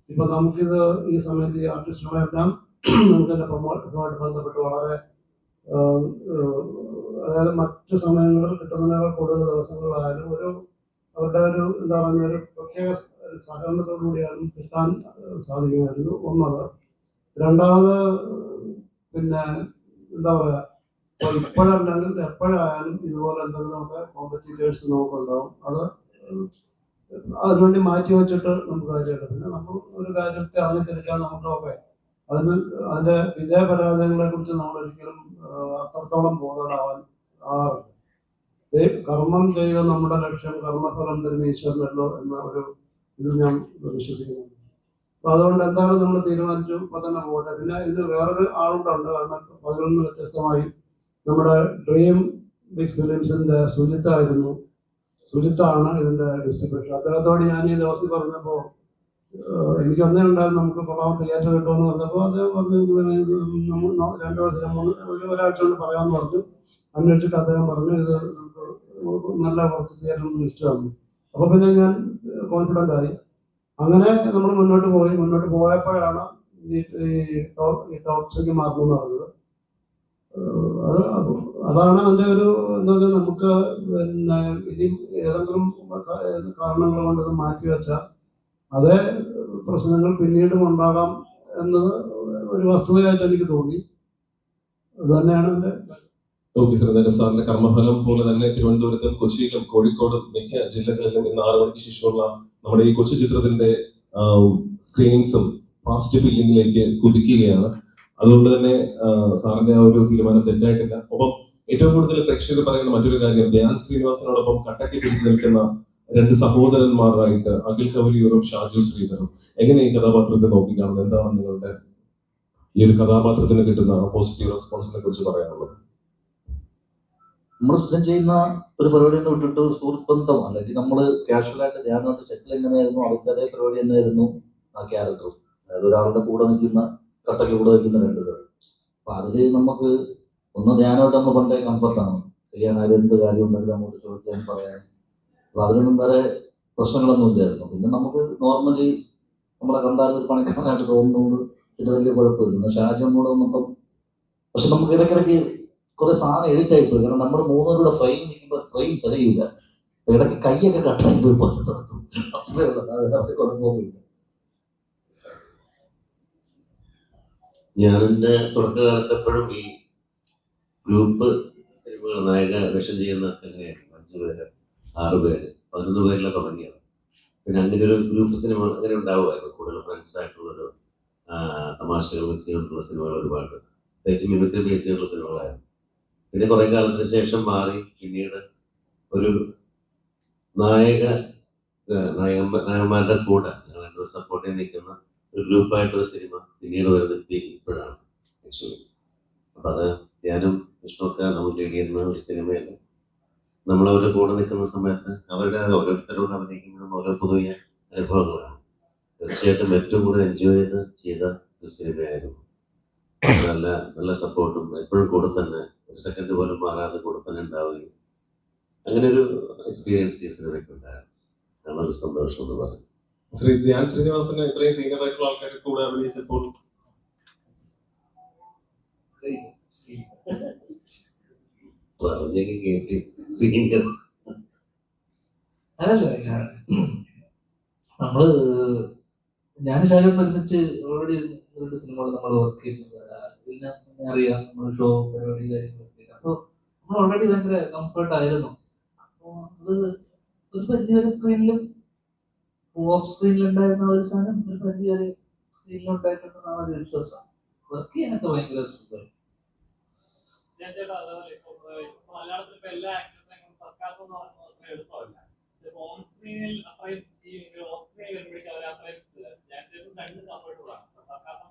ഇപ്പൊ നമുക്കിത് ഈ സമയത്ത് ഈ ആർട്ടിസ്റ്റുകളെല്ലാം നമുക്കെല്ലാം പ്രൊമോഷനുമായിട്ട് ബന്ധപ്പെട്ട് വളരെ അതായത് മറ്റു സമയങ്ങളിൽ കിട്ടുന്നതിനേക്കാൾ കൂടുതൽ ദിവസങ്ങളായാലും അവരുടെ ഒരു എന്താ പറയുന്ന ഒരു പ്രത്യേക സഹകരണത്തോടുകൂടിയാലും കിട്ടാൻ സാധിക്കുമായിരുന്നു. ഒന്നത്. രണ്ടാമത് പിന്നെ എന്താ പറയാ, ഇപ്പോഴല്ലെങ്കിൽ എപ്പോഴായാലും ഇതുപോലെ എന്തെങ്കിലുമൊക്കെ കോമ്പറ്റീറ്റേഴ്സ് നമുക്കുണ്ടാവും. അത് അതിനുവേണ്ടി മാറ്റി വെച്ചിട്ട് നമുക്ക് കാര്യമില്ല. പിന്നെ നമ്മൾ ഒരു കാര്യത്തെ അറിഞ്ഞിരിക്കാൻ നമുക്ക് അതിന്റെ വിജയപരാജയങ്ങളെ കുറിച്ച് നമ്മൾ ഒരിക്കലും അത്രത്തോളം ബോധവാനാവാൻ ആറില്ല. കർമ്മം ചെയ്യുക നമ്മുടെ ലക്ഷ്യം, കർമ്മഫലം തരുന്ന ഈശ്വരനല്ലോ എന്ന ഒരു ഇത് ഞാൻ വിശ്വസിക്കുന്നു. അപ്പൊ അതുകൊണ്ട് എന്തായാലും നമ്മൾ തീരുമാനിച്ചു അപ്പൊ തന്നെ പോകട്ടെ. പിന്നെ ഇതിന് വേറൊരു ആളുണ്ട്. കാരണം അതിൽ നിന്ന് വ്യത്യസ്തമായി നമ്മുടെ ഡ്രീം ബിഗ് ഫിലിംസിന്റെ സുജിത്താണ് ഇതിന്റെ ഡിസ്ട്രിബ്യൂഷൻ. അദ്ദേഹത്തോട് ഞാൻ ഈ ദിവസം പറഞ്ഞപ്പോ എനിക്ക് ഒന്നേ ഉണ്ടായിരുന്നു, നമുക്ക് കൊള്ളാം തിയേറ്റർ കിട്ടുമെന്ന് പറഞ്ഞപ്പോൾ അദ്ദേഹം പറഞ്ഞു 2 ദിവസം ഒരാഴ്ച കൊണ്ട് പറയാമെന്ന് പറഞ്ഞു. അന്വേഷിച്ചിട്ട് അദ്ദേഹം പറഞ്ഞു ഇത് നമുക്ക് നല്ല കുറച്ച് തിയേറ്റർ ലിസ്റ്റ് തന്നു. അപ്പൊ പിന്നെ ഞാൻ കോൺഫിഡന്റ് ആയി. അങ്ങനെ നമ്മൾ മുന്നോട്ട് പോയപ്പോഴാണ് ഈ ടോക്സിക്ക് മാർഗം എന്ന് പറഞ്ഞത്. അതാണ് അതിന്റെ ഒരു എന്താ വെച്ചാൽ നമുക്ക് പിന്നെ ഇനി ഏതെങ്കിലും കാരണങ്ങൾ കൊണ്ട് ഇത് മാറ്റിവെച്ചാൽ അതേ പ്രശ്നങ്ങൾ പിന്നീടും ഉണ്ടാകാം എന്നത് ഒരു വസ്തുതയായിട്ട് എനിക്ക് തോന്നി. അത് തന്നെയാണ് എന്റെ.
ഓക്കെ സാർ, എന്തായാലും സാറിന്റെ കർമ്മഫലം പോലെ തന്നെ തിരുവനന്തപുരത്തും കൊച്ചിയിലും കോഴിക്കോടും മിക്ക ജില്ലകളിലും ഇന്ന് 6 മണിക്ക് ശേഷമുള്ള നമ്മുടെ ഈ കൊച്ചു ചിത്രത്തിന്റെ സ്ക്രീനിങ്സും ഫാസ്റ്റ് ഫില്ലിംഗിലേക്ക് കുതിക്കുകയാണ്. അതുകൊണ്ട് തന്നെ സാറിന്റെ ആ ഒരു തീരുമാനം തെറ്റായിട്ടില്ല. ഒപ്പം ഏറ്റവും കൂടുതൽ പ്രേക്ഷകർ പറയുന്ന മറ്റൊരു കാര്യം, ധ്യാൻ ശ്രീനിവാസനോടൊപ്പം കട്ടയ്ക്ക് പിടിച്ചു നിൽക്കുന്ന 2 സഹോദരന്മാരായിട്ട് അഖിൽ കവലിയൂറും ഷാജു ശ്രീധറും. എങ്ങനെ ഈ കഥാപാത്രത്തെ നോക്കിക്കാണുന്നത്? എന്താണ് നിങ്ങളുടെ ഈ ഒരു കഥാപാത്രത്തിന് കിട്ടുന്ന പോസിറ്റീവ് റെസ്പോൺസിനെ കുറിച്ച് പറയാനുള്ളത്?
നമ്മൾ സ്ഥിരം ചെയ്യുന്ന ഒരു പരിപാടി തന്നെ വിട്ടിട്ട് സുഹൃത്ത് ബന്ധം, അല്ലെങ്കിൽ നമ്മൾ കാഷ്വലായിട്ട് ധ്യാനമായിട്ട് സെറ്റിൽ എങ്ങനെയായിരുന്നു അവരുടെ അതേ പരിപാടി തന്നെയായിരുന്നു ആ ക്യാരക്ടർ. അതായത് ഒരാളുടെ കൂടെ നിൽക്കുന്ന, കട്ടയ്ക്ക് കൂടെ നിൽക്കുന്ന 2 പേർ. അപ്പൊ അതില് നമുക്ക് ഒന്ന് ധ്യാനമായിട്ട് നമ്മൾ പണ്ടേ കംഫർട്ടാണ് ചെയ്യാൻ. ആരും എന്ത് കാര്യം ഉണ്ടെങ്കിലും അങ്ങോട്ട് ചോദിക്കാൻ, പറയാൻ. അപ്പൊ അതിലൊന്നും വേറെ പ്രശ്നങ്ങളൊന്നും ഇല്ലായിരുന്നു. പിന്നെ നമുക്ക് നോർമലി നമ്മളെ കണ്ടാൽ ഒരു പണിക്കാരനായിട്ട് തോന്നുന്നത് ഇത് വലിയ കുഴപ്പമില്ല. ഷാജും കൂടെ വന്നപ്പം പക്ഷെ നമുക്ക് ഇടയ്ക്കിടയ്ക്ക് കുറെ സാധനം എഡിറ്റായി പോയി. കാരണം നമ്മൾ 3 പേരുടെ ഫ്രെയിം നിൽക്കുമ്പോൾ ഫ്രെയിം തിരയില്ല. ഇടയ്ക്ക് കൈയൊക്കെ കട്ടായി പോയി പല സ്ഥലത്തും. അത്രേ കുഴപ്പമില്ല.
ഞാൻ എൻ്റെ തുടക്കകാലത്ത് എപ്പോഴും ഈ ഗ്രൂപ്പ് സിനിമകൾ നായക വേഷം ചെയ്യുന്ന എങ്ങനെയായിരുന്നു 5 പേര് 6 പേര് 11 പേരിലാണ് തുടങ്ങിയത്. പിന്നെ അങ്ങനെ ഒരു ഗ്രൂപ്പ് സിനിമ അങ്ങനെ ഉണ്ടാവുമായിരുന്നു. കൂടുതൽ ഫ്രണ്ട്സ് ആയിട്ടുള്ളൊരു തമാശകൾ മിക്സ് ചെയ്തിട്ടുള്ള സിനിമകൾ ഒരുപാട്, പ്രത്യേകിച്ച് മിമിക്രി ബേസ് ചെയ്തിട്ടുള്ള സിനിമകളായിരുന്നു. പിന്നെ കുറെ കാലത്തിന് ശേഷം മാറി പിന്നീട് ഒരു നായകന്മാരുടെ കൂടെ ഞങ്ങൾ രണ്ടുപേർ സപ്പോർട്ട് ചെയ്ത് നിൽക്കുന്ന ഒരു ഗ്രൂപ്പായിട്ടൊരു സിനിമ പിന്നീട് വരുന്നത് ഇപ്പോഴാണ് ആക്ച്വലി. അപ്പൊ അത് ഞാനും വിഷ്ണുവൊക്കെ നമ്മൾ നേടിയിരുന്ന ഒരു സിനിമയല്ല. നമ്മളവരുടെ കൂടെ നിൽക്കുന്ന സമയത്ത് അവരുടെ ഓരോരുത്തരോട് അഭിനയിക്കുമ്പോഴും ഓരോ പുതിയ അനുഭവങ്ങളാണ്. തീർച്ചയായിട്ടും ഏറ്റവും കൂടുതൽ എൻജോയ് ചെയ്ത ഒരു സിനിമയായിരുന്നു. നല്ല നല്ല സപ്പോർട്ടും എപ്പോഴും കൂടെ തന്നെ, ഒരു സെക്കൻഡ് പോലും മാറാതെ കൂടെ തന്നെ ഉണ്ടാവുകയും അങ്ങനെ ഒരു എക്സ്പീരിയൻസ് ഈ സിനിമയ്ക്ക് ഉണ്ടായിരുന്നു. നല്ലൊരു സന്തോഷം എന്ന് പറഞ്ഞു.
ശ്രീ ധ്യാൻ ശ്രീനിവാസന് ഇത്രയും സീനിയർ ആയിട്ടുള്ള ആൾക്കാരെ കൂടെ അഭിനയിച്ചപ്പോൾ
പറഞ്ഞൊക്കെ കേട്ടി സീനിയർ
അതല്ല നമ്മള് ഞാൻ ഷാജോട് ഒരുമിച്ച് ഓൾറെഡി 2 സിനിമകൾ നമ്മൾ വർക്ക് ചെയ്യുന്നത് പിന്നെ അറിയാം, നമ്മുടെ ഷോ പരിപാടി കാര്യങ്ങളൊക്കെ. അപ്പോൾ നമ്മൾ ഓൾറെഡി ഭയങ്കര കംഫർട്ട് ആയിരുന്നു. അപ്പോൾ അത് ഒരു പരിധിവരെ സ്ക്രീനിലും ഓഫ് സ്ക്രീനിലുണ്ടായിരുന്ന ഒരു സാധനം ഒരു പരിധിവരെ സ്ക്രീനിലും ഉണ്ടായിട്ടുണ്ടെന്നാണ് ഒരു വിശ്വാസം. വർക്ക് ചെയ്യാനൊക്കെ ഭയങ്കര സുഖമായി.
മലയാളത്തിൽ ഇപ്പൊ എല്ലാ ആക്ടേഴ്സിനും സർക്കാസ് എന്ന് പറയുന്നത് എളുപ്പമല്ല. ഓൺ സ്ക്രീനിൽ അത്രയും ഓൺ സ്ക്രീനിൽ വരുമ്പോഴേക്കും അവർ അത്രയും രണ്ട് കംഫർട്ടബിളാണ്. സർക്കാസം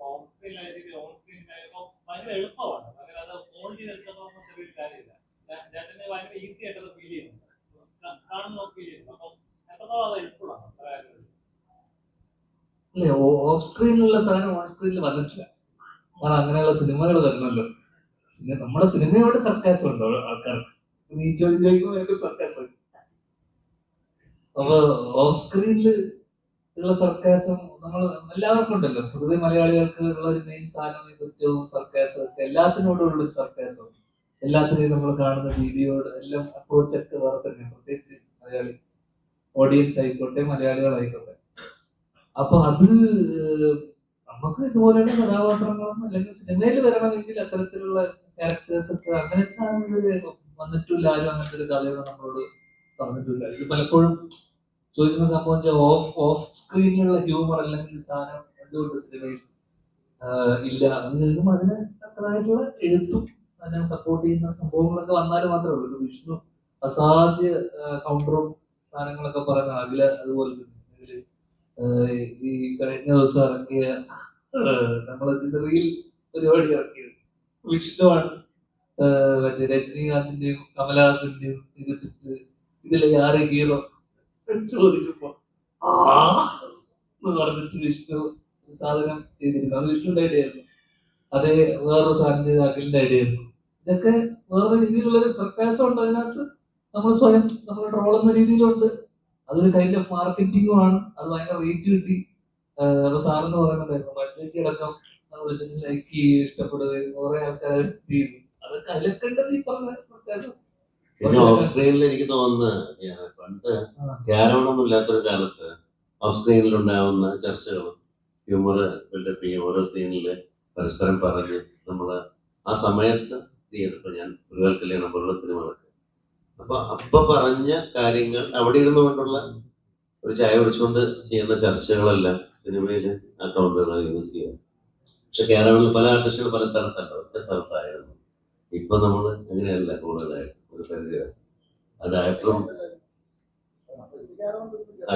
ഓൺ സ്ക്രീനിലായിരിക്കും, ഓൺ സ്ക്രീനിലായിരിക്കും ഭയങ്കര എളുപ്പമാണ്. അങ്ങനെ അത് ഓൺ ചെയ്തെടുക്കുന്നതൊന്നും ചെറിയൊരു കാര്യമില്ല. ഞാൻ തന്നെ ഭയങ്കര ഈസി ആയിട്ട് അത് ഫീൽ ചെയ്യുന്നുണ്ട്, കാണുന്ന ഫീൽ ചെയ്യുന്നു. അപ്പം എത്രത്തോളം അത് എളുപ്പമാണ് അത്ര കാര്യങ്ങൾ.
അല്ലേ, ഓഫ് സ്ക്രീനിലുള്ള സാധനം ഓൺ സ്ക്രീനിൽ വന്നിട്ടില്ല. കാരണം അങ്ങനെയുള്ള സിനിമകൾ വരണമല്ലോ. പിന്നെ നമ്മുടെ സിനിമയോട് സർക്കാസം ഉണ്ടോ ആൾക്കാർക്ക്? നീ ചോദിക്കുമ്പോൾ സർക്കാസം. അപ്പൊ ഓഫ് സ്ക്രീനിൽ ഉള്ള സർക്കാസം നമ്മൾ എല്ലാവർക്കും ഉണ്ടല്ലോ. പൊതുവെ മലയാളികൾക്ക് ഉള്ള ഒരു മെയിൻ സാധനം കുറ്റവും സർക്കാസം ഒക്കെ, എല്ലാത്തിനോടുള്ള ഒരു സർക്കാസം, എല്ലാത്തിനെയും നമ്മൾ കാണുന്ന രീതിയോട് എല്ലാം അപ്രോച്ചൊക്കെ വേറെ തന്നെ, പ്രത്യേകിച്ച് മലയാളി ഓഡിയൻസ് ആയിക്കോട്ടെ മലയാളികളായിക്കോട്ടെ. അപ്പൊ അത് നമുക്ക് ഇതുപോലെയുള്ള കഥാപാത്രങ്ങളും അല്ലെങ്കിൽ സിനിമയിൽ വരണമെങ്കിൽ അത്തരത്തിലുള്ള ക്യാരക്ടേഴ്സ് ഒക്കെ അങ്ങനെ സാധനങ്ങൾ വന്നിട്ടില്ല. ആരും അങ്ങനത്തെ ഒരു കഥയൊന്നും നമ്മളോട് പറഞ്ഞിട്ടില്ല. ഇത് പലപ്പോഴും ചോദിക്കുന്ന സംഭവം ഓഫ് സ്ക്രീനിലുള്ള ഹ്യൂമർ അല്ലെങ്കിൽ സാധനം എന്തുകൊണ്ട് സിനിമയിൽ ഇല്ല എന്ന് ചോദിക്കുമ്പോൾ അതിന് അത്രയായിട്ടുള്ള എഴുത്തും അതിനെ സപ്പോർട്ട് ചെയ്യുന്ന സംഭവങ്ങളൊക്കെ വന്നാൽ മാത്രമേ ഉള്ളൂ. വിഷ്ണു അസാധ്യ കൗണ്ടറും സാധനങ്ങളൊക്കെ പറയുന്ന അതില് അതുപോലെ തന്നെ ഈ കഴിഞ്ഞ ദിവസം ഇറങ്ങിയ നമ്മളതിന്റെ റീൽ പരിപാടി ഇറക്കിയത് വിഷ്ണുവാണ്. മറ്റേ രജനീകാന്തിന്റെയും കമലഹാസന്റെയും ഇതിട്ടിട്ട് ഇതിലെ ആരെ ഹീറോ ചോദിക്കുമ്പോ എന്ന് പറഞ്ഞിട്ട് വിഷ്ണു സാധനം ചെയ്തിരുന്നു. അത് വിഷ്ണുവിന്റെ ഐഡിയ ആയിരുന്നു. അതേ വേറൊരു സാധനം ചെയ്ത അഖിലിന്റെ ഐഡിയ ആയിരുന്നു. ഇതൊക്കെ വേറെ രീതിയിലുള്ളൊരു സർക്കാസം ഉണ്ട് അതിനകത്ത്. നമ്മൾ സ്വയം നമ്മൾ ട്രോൾ എന്ന രീതിയിലുണ്ട്. അതൊരു കൈൻഡ് ഓഫ് മാർക്കറ്റിംഗും ആണ്. അത് ഭയങ്കര റീച്ച് കിട്ടി. അപ്പൊ സാറെന്ന് പറയുന്നുണ്ടായിരുന്നു മറ്റേക്ക് അടക്കം വിളിച്ചിട്ട് ലൈക്ക് ചെയ്യുകയും ഇഷ്ടപ്പെടുകയും കുറെ ആൾക്കാർ ചെയ്തു. അതൊക്കെ അതിലൊക്കെണ്ടത് ഈ പറഞ്ഞ സർക്കാരും.
പിന്നെ ഓഫ് സ്ക്രീനിൽ എനിക്ക് തോന്നുന്നത് പണ്ട് ക്യാരവണൊന്നും ഇല്ലാത്തൊരു കാലത്ത് ഓഫ് സ്ക്രീനിൽ ഉണ്ടാവുന്ന ചർച്ചകളും ഹ്യൂമർ ബിൽഡപ്പ് ചെയ്യും ഓരോ സീനില് പരസ്പരം പറഞ്ഞ് നമ്മള് ആ സമയത്ത് ചെയ്തപ്പോ ഞാൻ ഒരുപാട് കല്യാണം പോലുള്ള സിനിമകളൊക്കെ അപ്പൊ പറഞ്ഞ കാര്യങ്ങൾ അവിടെ ഇരുന്നു കൊണ്ടുള്ള ഒരു ചായ കുടിച്ചുകൊണ്ട് ചെയ്യുന്ന ചർച്ചകളെല്ലാം സിനിമയില് ആ കൗണ്ടറുകൾ യൂസ് ചെയ്യാം. പക്ഷെ കേരളത്തിൽ പല ആർട്ടിസ്റ്റുകൾ പല സ്ഥലത്തല്ല, ഒറ്റ സ്ഥലത്തായിരുന്നു. ഇപ്പൊ നമ്മള് അങ്ങനെയല്ല, കൂടുതലായിട്ട് ഒരു പരിധി ആ ഡയറക്ടറും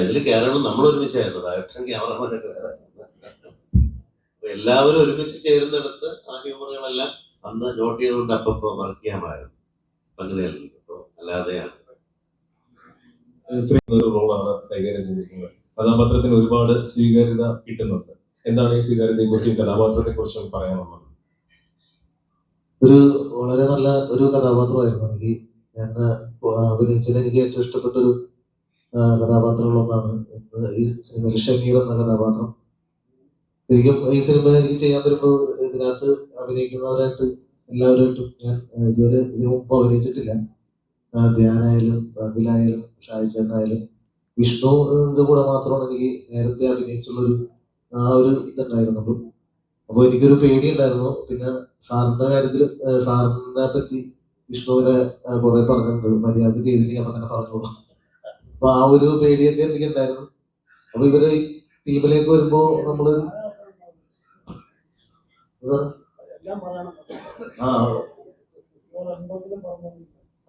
ഇതില് കേരളം നമ്മൾ ഒരുമിച്ചായിരുന്നു. ഡയറക്ടറും ക്യാമറമാനൊക്കെ വേറെ. എല്ലാവരും ഒരുമിച്ച് ചേരുന്നിടത്ത് ആ ഹ്യൂമറുകളെല്ലാം അന്ന് നോട്ട് ചെയ്തുകൊണ്ട് അപ്പൊ വർക്ക് ചെയ്യാമായിരുന്നു. അങ്ങനെയല്ല, ഇപ്പൊ അല്ലാതെയാണ്.
ഒരു റോളാണ് കൈകാര്യം ചെയ്തിരിക്കുന്നത്. കഥാപാത്രത്തിന് ഒരുപാട് സ്വീകാര്യത കിട്ടുന്നുണ്ട്. എന്താണ് ഈ സ്വീകാര്യതയെ കുറിച്ച്, ഈ കഥാപാത്രത്തെ കുറിച്ച് പറയാനുള്ളത്?
ഒരു വളരെ നല്ല ഒരു കഥാപാത്രമായിരുന്നു എനിക്ക്. ഞാൻ അഭിനയിച്ചതിൽ എനിക്ക് ഏറ്റവും ഇഷ്ടപ്പെട്ടൊരു കഥാപാത്രങ്ങളൊന്നാണ് ഈ സിനിമയിൽ ഷമീർ എന്ന കഥാപാത്രം. ശരിക്കും ഈ സിനിമ എനിക്ക് ചെയ്യാൻ വരുമ്പോൾ ഇതിനകത്ത് അഭിനയിക്കുന്നവരായിട്ട് എല്ലാവരുമായിട്ടും ഞാൻ ഇതുവരെ ഇതിനു മുമ്പ് അഭിനയിച്ചിട്ടില്ല. ധ്യാനായാലും അഖിലായാലും ഷായിച്ചേട്ടനായാലും വിഷ്ണുവിന്റെ കൂടെ മാത്രമാണ് എനിക്ക് നേരത്തെ അഭിനയിച്ചുള്ളൊരു ആ ഒരു ഇതുണ്ടായിരുന്നുള്ളൂ. അപ്പോൾ എനിക്കൊരു പേടി ഉണ്ടായിരുന്നു. പിന്നെ സാറിന്റെ കാര്യത്തിൽ സാറിനെ പറ്റി വിഷ്ണുവിനെ കുറെ പറഞ്ഞിട്ടുണ്ട്, മര്യാദ ചെയ്തില്ലെങ്കിൽ അപ്പൊ തന്നെ പറഞ്ഞോളൂ. അപ്പൊ ആ ഒരു പേടിയൊക്കെ എനിക്ക് ഉണ്ടായിരുന്നു. അപ്പൊ ഇവര് ടീമിലേക്ക് വരുമ്പോ നമ്മള് ആ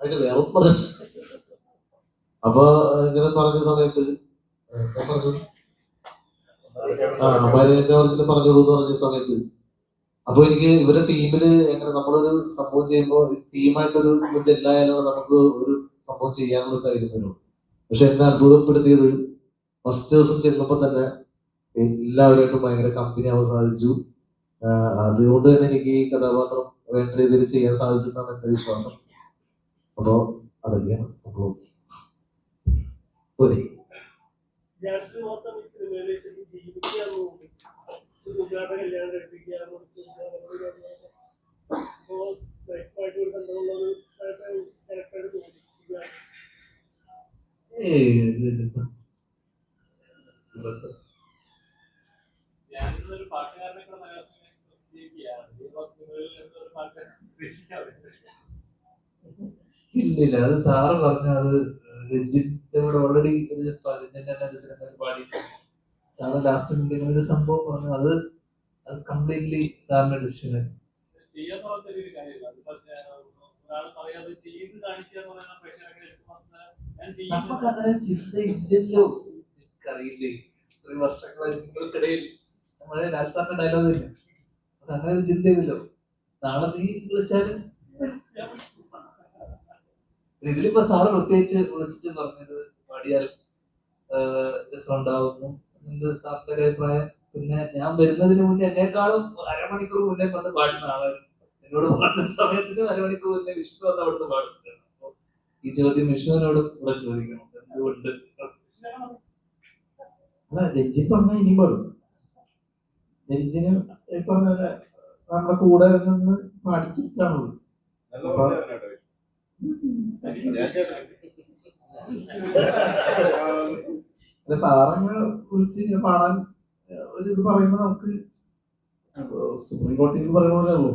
അതിന് വേറെ പറഞ്ഞു. അപ്പൊ ഇങ്ങനെ പറഞ്ഞ സമയത്ത് ഞാൻ പറഞ്ഞു മര്യാദ പറഞ്ഞോളൂ എന്ന് പറഞ്ഞ സമയത്ത് അപ്പൊ എനിക്ക് ഇവരുടെ ടീമില് എങ്ങനെ നമ്മളൊരു സംഭവം ചെയ്യുമ്പോൾ ടീമായിട്ടൊരു ജെല്ലായാലാണ് നമുക്ക് ഒരു സംഭവം ചെയ്യാനുള്ള ധൈര്യം വരുള്ളൂ. പക്ഷെ എന്നെ അത്ഭുതപ്പെടുത്തിയത് ഫസ്റ്റ് ദിവസം ചെല്ലുമ്പോൾ തന്നെ എല്ലാവരുമായിട്ടും ഭയങ്കര കമ്പനി ആവാൻ സാധിച്ചു. അതുകൊണ്ട് തന്നെ എനിക്ക് ഈ കഥാപാത്രം വേണ്ട രീതിയിൽ ചെയ്യാൻ സാധിച്ചെന്നാണ് എന്റെ വിശ്വാസം. അപ്പോ അതൊക്കെയാണ് സംഭവം. പോരെ
ഞാനൊരു പാട്ടുകാരനെ കൂടെ
ഇല്ലില്ല, അത് സാറ് പറഞ്ഞ അത് രഞ്ജിന്റെ കൂടെ ഓൾറെഡി സിനിമയിൽ പാടി സാറ് ലാസ്റ്റ് ഇങ്ങനെ ഒരു സംഭവം പറഞ്ഞു. അത് കംപ്ലീറ്റ്ലി സാറിന്റെ ഡിസിഷൻ. നമുക്ക് അങ്ങനെ ചിന്തയില്ലല്ലോ, എനിക്കറിയില്ലേ. ഇത്രയും വർഷങ്ങളായി നിങ്ങൾക്കിടയിൽ നമ്മുടെ ലാൽ സാറിന്റെ ഡയലോഗ് ഇല്ല, അത് അങ്ങനെ ഒരു ചിന്തയില്ലല്ലോ. നാളെ നീ വിളിച്ചാലും ഇതിലിപ്പോ സാറ് പ്രത്യേകിച്ച് വിളിച്ചിട്ട് പറഞ്ഞത് പാടിയാൽ രസമുണ്ടാവുന്നു എന്റെ സാറിന്റെ ഒരു അഭിപ്രായം. പിന്നെ ഞാൻ വരുന്നതിന് മുന്നേ എന്നെക്കാളും അരമണിക്കൂർ മുന്നേ വന്ന് പാടുന്ന ആളായിരുന്നു. എന്നോട് പാടുന്ന സമയത്തിന് അരമണിക്കൂർ മുന്നേ വിഷ്ണു വന്ന് അവിടുന്ന് പാടുന്നുണ്ട്. അപ്പൊ ഈ ചോദ്യം വിഷ്ണുവിനോടും കൂടെ ചോദിക്കണം, എന്തുകൊണ്ട്?
അല്ല, രഞ്ജിത്ത് പറഞ്ഞാൽ ഇനി പാടും. രഞ്ജിന് പറഞ്ഞ നമ്മുടെ കൂടെ നിന്ന് പാടിച്ചിട്ടാണുള്ളൂ. അല്ല, സാറങ്ങനെ വിളിച്ച് പാടാൻ ഒരു ഇത് പറയുമ്പോ നമുക്ക് സുപ്രീം കോടതിയിൽ പറയുന്ന പോലെ ഉള്ളൂ.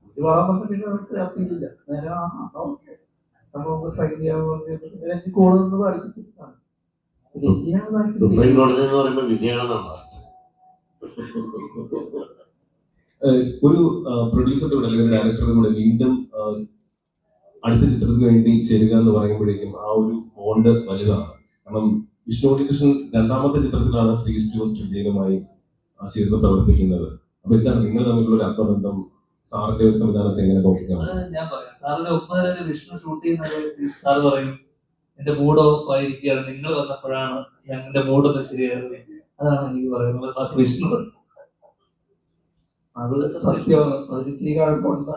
ഇത് പാടാൻ പറഞ്ഞ പിന്നെ നമുക്ക് അപ്പീലില്ല. നേരെ നമ്മളൊന്ന് ട്രൈ ചെയ്യാന്ന് പറഞ്ഞ് രഞ്ജി കൂടെ നിന്ന് പാടിപ്പിച്ചിട്ടാണ്. രഞ്ജിനാണ്
സുപ്രീം കോടതി എന്ന് പറയുമ്പോൾ വിധിയാണെന്നാണ്.
ഒരു പ്രൊഡ്യൂസറുടെ കൂടെ അല്ലെങ്കിൽ ഡയറക്ടറുടെ കൂടെ വീണ്ടും അടുത്ത ചിത്രത്തിന് വേണ്ടി ചേരുക എന്ന് പറയുമ്പോഴേക്കും ആ ഒരു ബോണ്ട് വലുതാണ്. കാരണം വിഷ്ണു ഉണ്ണികൃഷ്ണൻ രണ്ടാമത്തെ ചിത്രത്തിലാണ് ശ്രീ ജോസ് വിജയനുമായി ചേർന്ന് പ്രവർത്തിക്കുന്നത്. അപ്പൊ എന്താണ് നിങ്ങൾ തമ്മിലുള്ള ഒരു ആത്മബന്ധം, സാറിന്റെ ഒരു സംവിധാനത്തെ എങ്ങനെ നോക്കിക്കാണും?
ഞാൻ പറയാം, സാറിന്റെ ഒപ്പം വിഷ്ണു ഷൂട്ട് ചെയ്യുന്നത് സാറ് പറയും എന്റെ മൂഡ് ഓഫ് ആയിരിക്കുകയാണ്, നിങ്ങൾ വന്നപ്പോഴാണ് എന്റെ മൂഡ് ഒന്ന് ശരിയായത്. അതാണ് എനിക്ക് പറയുന്നത്. ബാക്കി വിഷ്ണു
അത് സത്യമാണ്. അത് കുഴപ്പമുണ്ട്.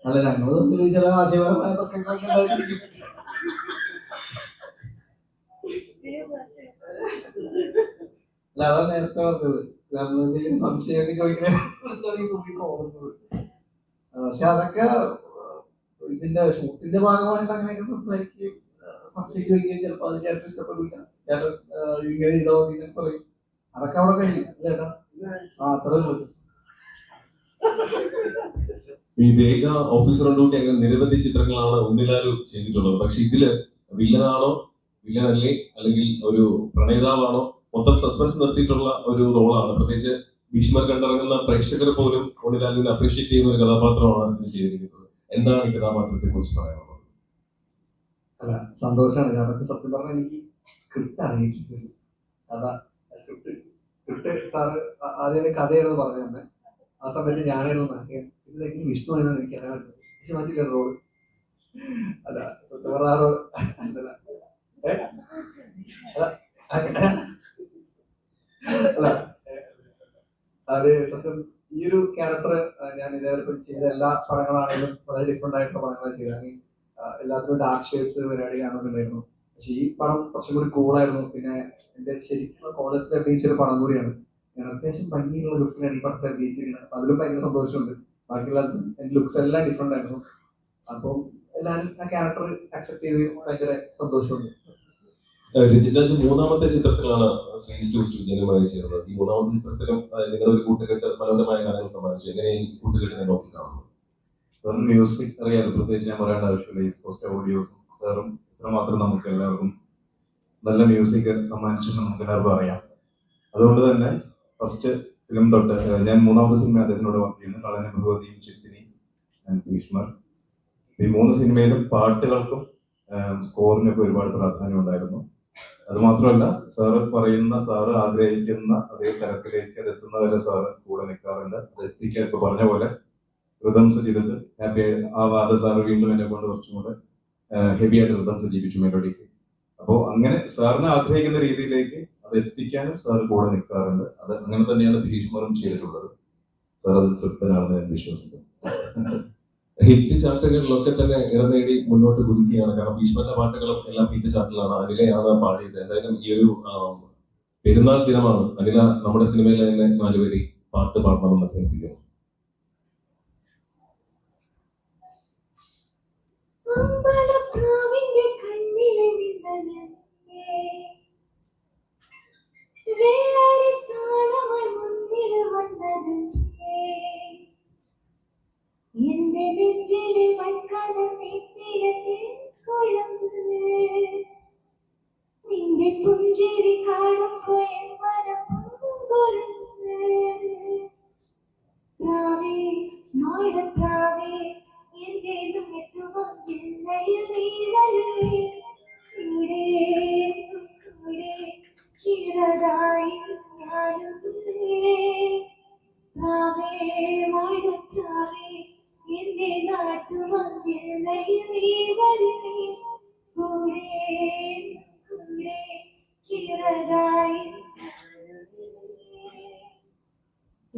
അല്ല, ഞങ്ങൾ തമ്മിൽ ചില ആശയപരമായ തർക്കങ്ങളൊക്കെ ഉണ്ടായിരിക്കും. അല്ല, അതാണ് നേരത്തെ പറഞ്ഞത്, നമ്മൾ എന്തെങ്കിലും സംശയമൊക്കെ ചോദിക്കുന്നതിനെ പോകുന്നത്. പക്ഷെ അതൊക്കെ ഇതിന്റെ ഷൂട്ടിന്റെ ഭാഗമായിട്ട് അങ്ങനെയൊക്കെ സംശയിക്കുകയും ചിലപ്പോൾ അത് ചേട്ടൻ ഇഷ്ടപ്പെടില്ല, ചേട്ടൻ ഇങ്ങനെ ചെയ്തോ ഇങ്ങനെ പറയും. അതൊക്കെ അവിടെ കഴിയും ചേട്ടാ. അത്രേ ഉള്ളൂ.
ഈ ദേഗ ഓഫീസർ ഓൺ ഡ്യൂട്ടി അങ്ങനെ നിരവധി ചിത്രങ്ങളാണ് ഉണ്ണിലാലു ചെയ്തിട്ടുള്ളത്. പക്ഷെ ഇതില് വില്ലനാണോ, വില്ലനല്ലേ, അല്ലെങ്കിൽ ഒരു പ്രണേതാവാണോ, മൊത്തം സസ്പെൻസ് നിർത്തിയിട്ടുള്ള ഒരു റോളാണ്. പ്രത്യേകിച്ച് ഭീഷ്മർ കണ്ടിറങ്ങുന്ന പ്രേക്ഷകർ പോലും ഉണ്ണിലാലുവിനെ അപ്രീഷിയേറ്റ് ചെയ്യുന്ന ഒരു കഥാപാത്രമാണ് ഇത് ചെയ്തിരിക്കുന്നത്. എന്താണ് ഈ കഥാപാത്രത്തെ കുറിച്ച് പറയാനുള്ളത്?
അല്ല, സന്തോഷമാണ്. കാരണം സത്യം പറഞ്ഞാൽ എനിക്ക് സ്ക്രിപ്റ്റ് അറിയിട്ടില്ല. കഥ സ്ക്രിപ്റ്റ് സാറ് ആദ്യം കഥയാണെന്ന് പറഞ്ഞു തന്നെ. ആ സമയത്ത് ഞാനായിരുന്നു നായകൻ. ഇതെങ്കിലും വിഷ്ണു ആയതാണ് എനിക്ക് അറിയാൻ പറ്റുന്നത്. പക്ഷെ മാറ്റില്ല റോള്. അല്ല, സത്യം പറഞ്ഞ ആ റോള് അല്ല അല്ല അത് സത്യം. ഈ ഒരു ക്യാരക്ടർ ഞാൻ ഇതേവരെ ചെയ്ത എല്ലാ പടങ്ങളാണെങ്കിലും വളരെ ഡിഫറെന്റ് ആയിട്ടുള്ള പടങ്ങളാണ് ചെയ്തത്. എല്ലാത്തിനും ഡാർക്ക് ഷെയ്ഡ്സ് പരിപാടി കാണുന്നുണ്ടായിരുന്നു. പക്ഷെ ഈ പടം കുറച്ചും കൂടി കൂളായിരുന്നു. പിന്നെ എന്റെ ശരിക്കും കോലത്തിൽ അഭിനയിച്ചൊരു പടം കൂടിയാണ്. ഞാൻ അത്യാവശ്യം ഭംഗിയുള്ള ലുക്കിലാണ് ഈ പടത്തിൽ അഭിനയിച്ചിരിക്കുന്നത്. അപ്പൊ അതിലും ഭയങ്കര സന്തോഷമുണ്ട്. ബാക്കിയുള്ള എന്റെ ലുക്സ് എല്ലാം ഡിഫറെന്റ് ആയിരുന്നു. അപ്പം എല്ലാവരും ആ ക്യാരക്ടർ അക്സെപ്റ്റ് ചെയ്ത് ഭയങ്കര സന്തോഷമുണ്ട്.
രഞ്ജിത്ത് മൂന്നാമത്തെ ചിത്രത്തിലാണ് ശ്രീ ജോസ് വിജയനുമായി ചേർന്നത്. ഈ മൂന്നാമത്തെ ചിത്രത്തിലും നിങ്ങളുടെ ഒരു കൂട്ടുകെട്ട് മനോഹരമായ കാര്യങ്ങൾ സമ്മാനിച്ചു. എങ്ങനെ ഈ കൂട്ടുകെട്ടിനെ നോക്കി കാണുന്നു?
മ്യൂസിക് അറിയാലോ, പ്രത്യേകിച്ച് ഞാൻ പറയേണ്ട ആവശ്യമില്ല. ഈസ്റ്റ് കോസ്റ്റ് ഓഡിയോസും സാറും അത്രമാത്രം നമുക്ക് എല്ലാവർക്കും നല്ല മ്യൂസിക് സമ്മാനിച്ചിട്ട് നമുക്ക് എല്ലാവർക്കും അറിയാം. അതുകൊണ്ട് തന്നെ ഫസ്റ്റ് ഫിലിം തൊട്ട് ഞാൻ 3ാമത്തെ സിനിമ അദ്ദേഹത്തിനോട് വർക്ക് ചെയ്യുന്നു. കളന ഭഗവതിയും ചിത്തിനി ആൻഡ് ഭീഷ്മർ. ഈ 3 സിനിമയിലും പാട്ടുകൾക്കും സ്കോറിനൊക്കെ ഒരുപാട് പ്രാധാന്യം ഉണ്ടായിരുന്നു. അത് മാത്രമല്ല, സാറ് പറയുന്ന, സാറ് ആഗ്രഹിക്കുന്ന അതേ തരത്തിലേക്ക് അത് എത്തുന്നവരെ സാറ് കൂടെ നിൽക്കാറുണ്ട്. അത് എത്തിക്കാൻ ഇപ്പൊ പറഞ്ഞ പോലെ റിതംസ് ചെയ്തിട്ട് ഹാപ്പി ആവാതെ സാറ് വീണ്ടും എന്നെ കൊണ്ട് കുറച്ചും കൂടെ ഹെവി ആയിട്ട് റിതംസ് ജീവിച്ചു മെലോഡിക്ക്. അപ്പോൾ അങ്ങനെ സാറിന് ആഗ്രഹിക്കുന്ന രീതിയിലേക്ക് അത് എത്തിക്കാനും സാറ് കൂടെ നിൽക്കാറുണ്ട്. അത് അങ്ങനെ തന്നെയാണ് ഭീഷ്മറും ചെയ്തിട്ടുള്ളത്. സാർ അത് തൃപ്തനാണെന്ന് ഞാൻ വിശ്വസിക്കുന്നു.
ഹിറ്റ് ചാർട്ടുകളിലൊക്കെ തന്നെ ഇടം നേടി മുന്നോട്ട് കുതിക്കുകയാണ്. കാരണം ഭീഷ്മന്റെ പാട്ടുകളും എല്ലാം ഹിറ്റ് ചാർട്ടിലാണ്. അനിലയാണ് പാടിയത്. എന്തായാലും ഈ ഒരു പെരുന്നാൾ ദിനമാണ് അനില നമ്മുടെ സിനിമയിലെ തന്നെ 4 വരി പാട്ട് പാടണമെന്ന് അഭ്യർത്ഥിക്കുന്നു.
എന്റെ നെഞ്ചിലെ മൺകാലം നീട്ടിയതിൽ കുഴമ്പ് നിന്റെ പുഞ്ചിരി കാണുമ്പോ എൻ മനം പൊരുന്ന് പ്രാവേ മാടപ്രാവേ എന്റെ തുമിട്ടുവാൻ ജില്ലയിൽ നീ വരില്ലേ കൂടെ കൂടെ ചിറതായി ഞാനുമില്ലേ പ്രാവേ മാടപ്രാവേ എന്റെ നാട്ടുവാൻ ജില്ലയിൽ നീ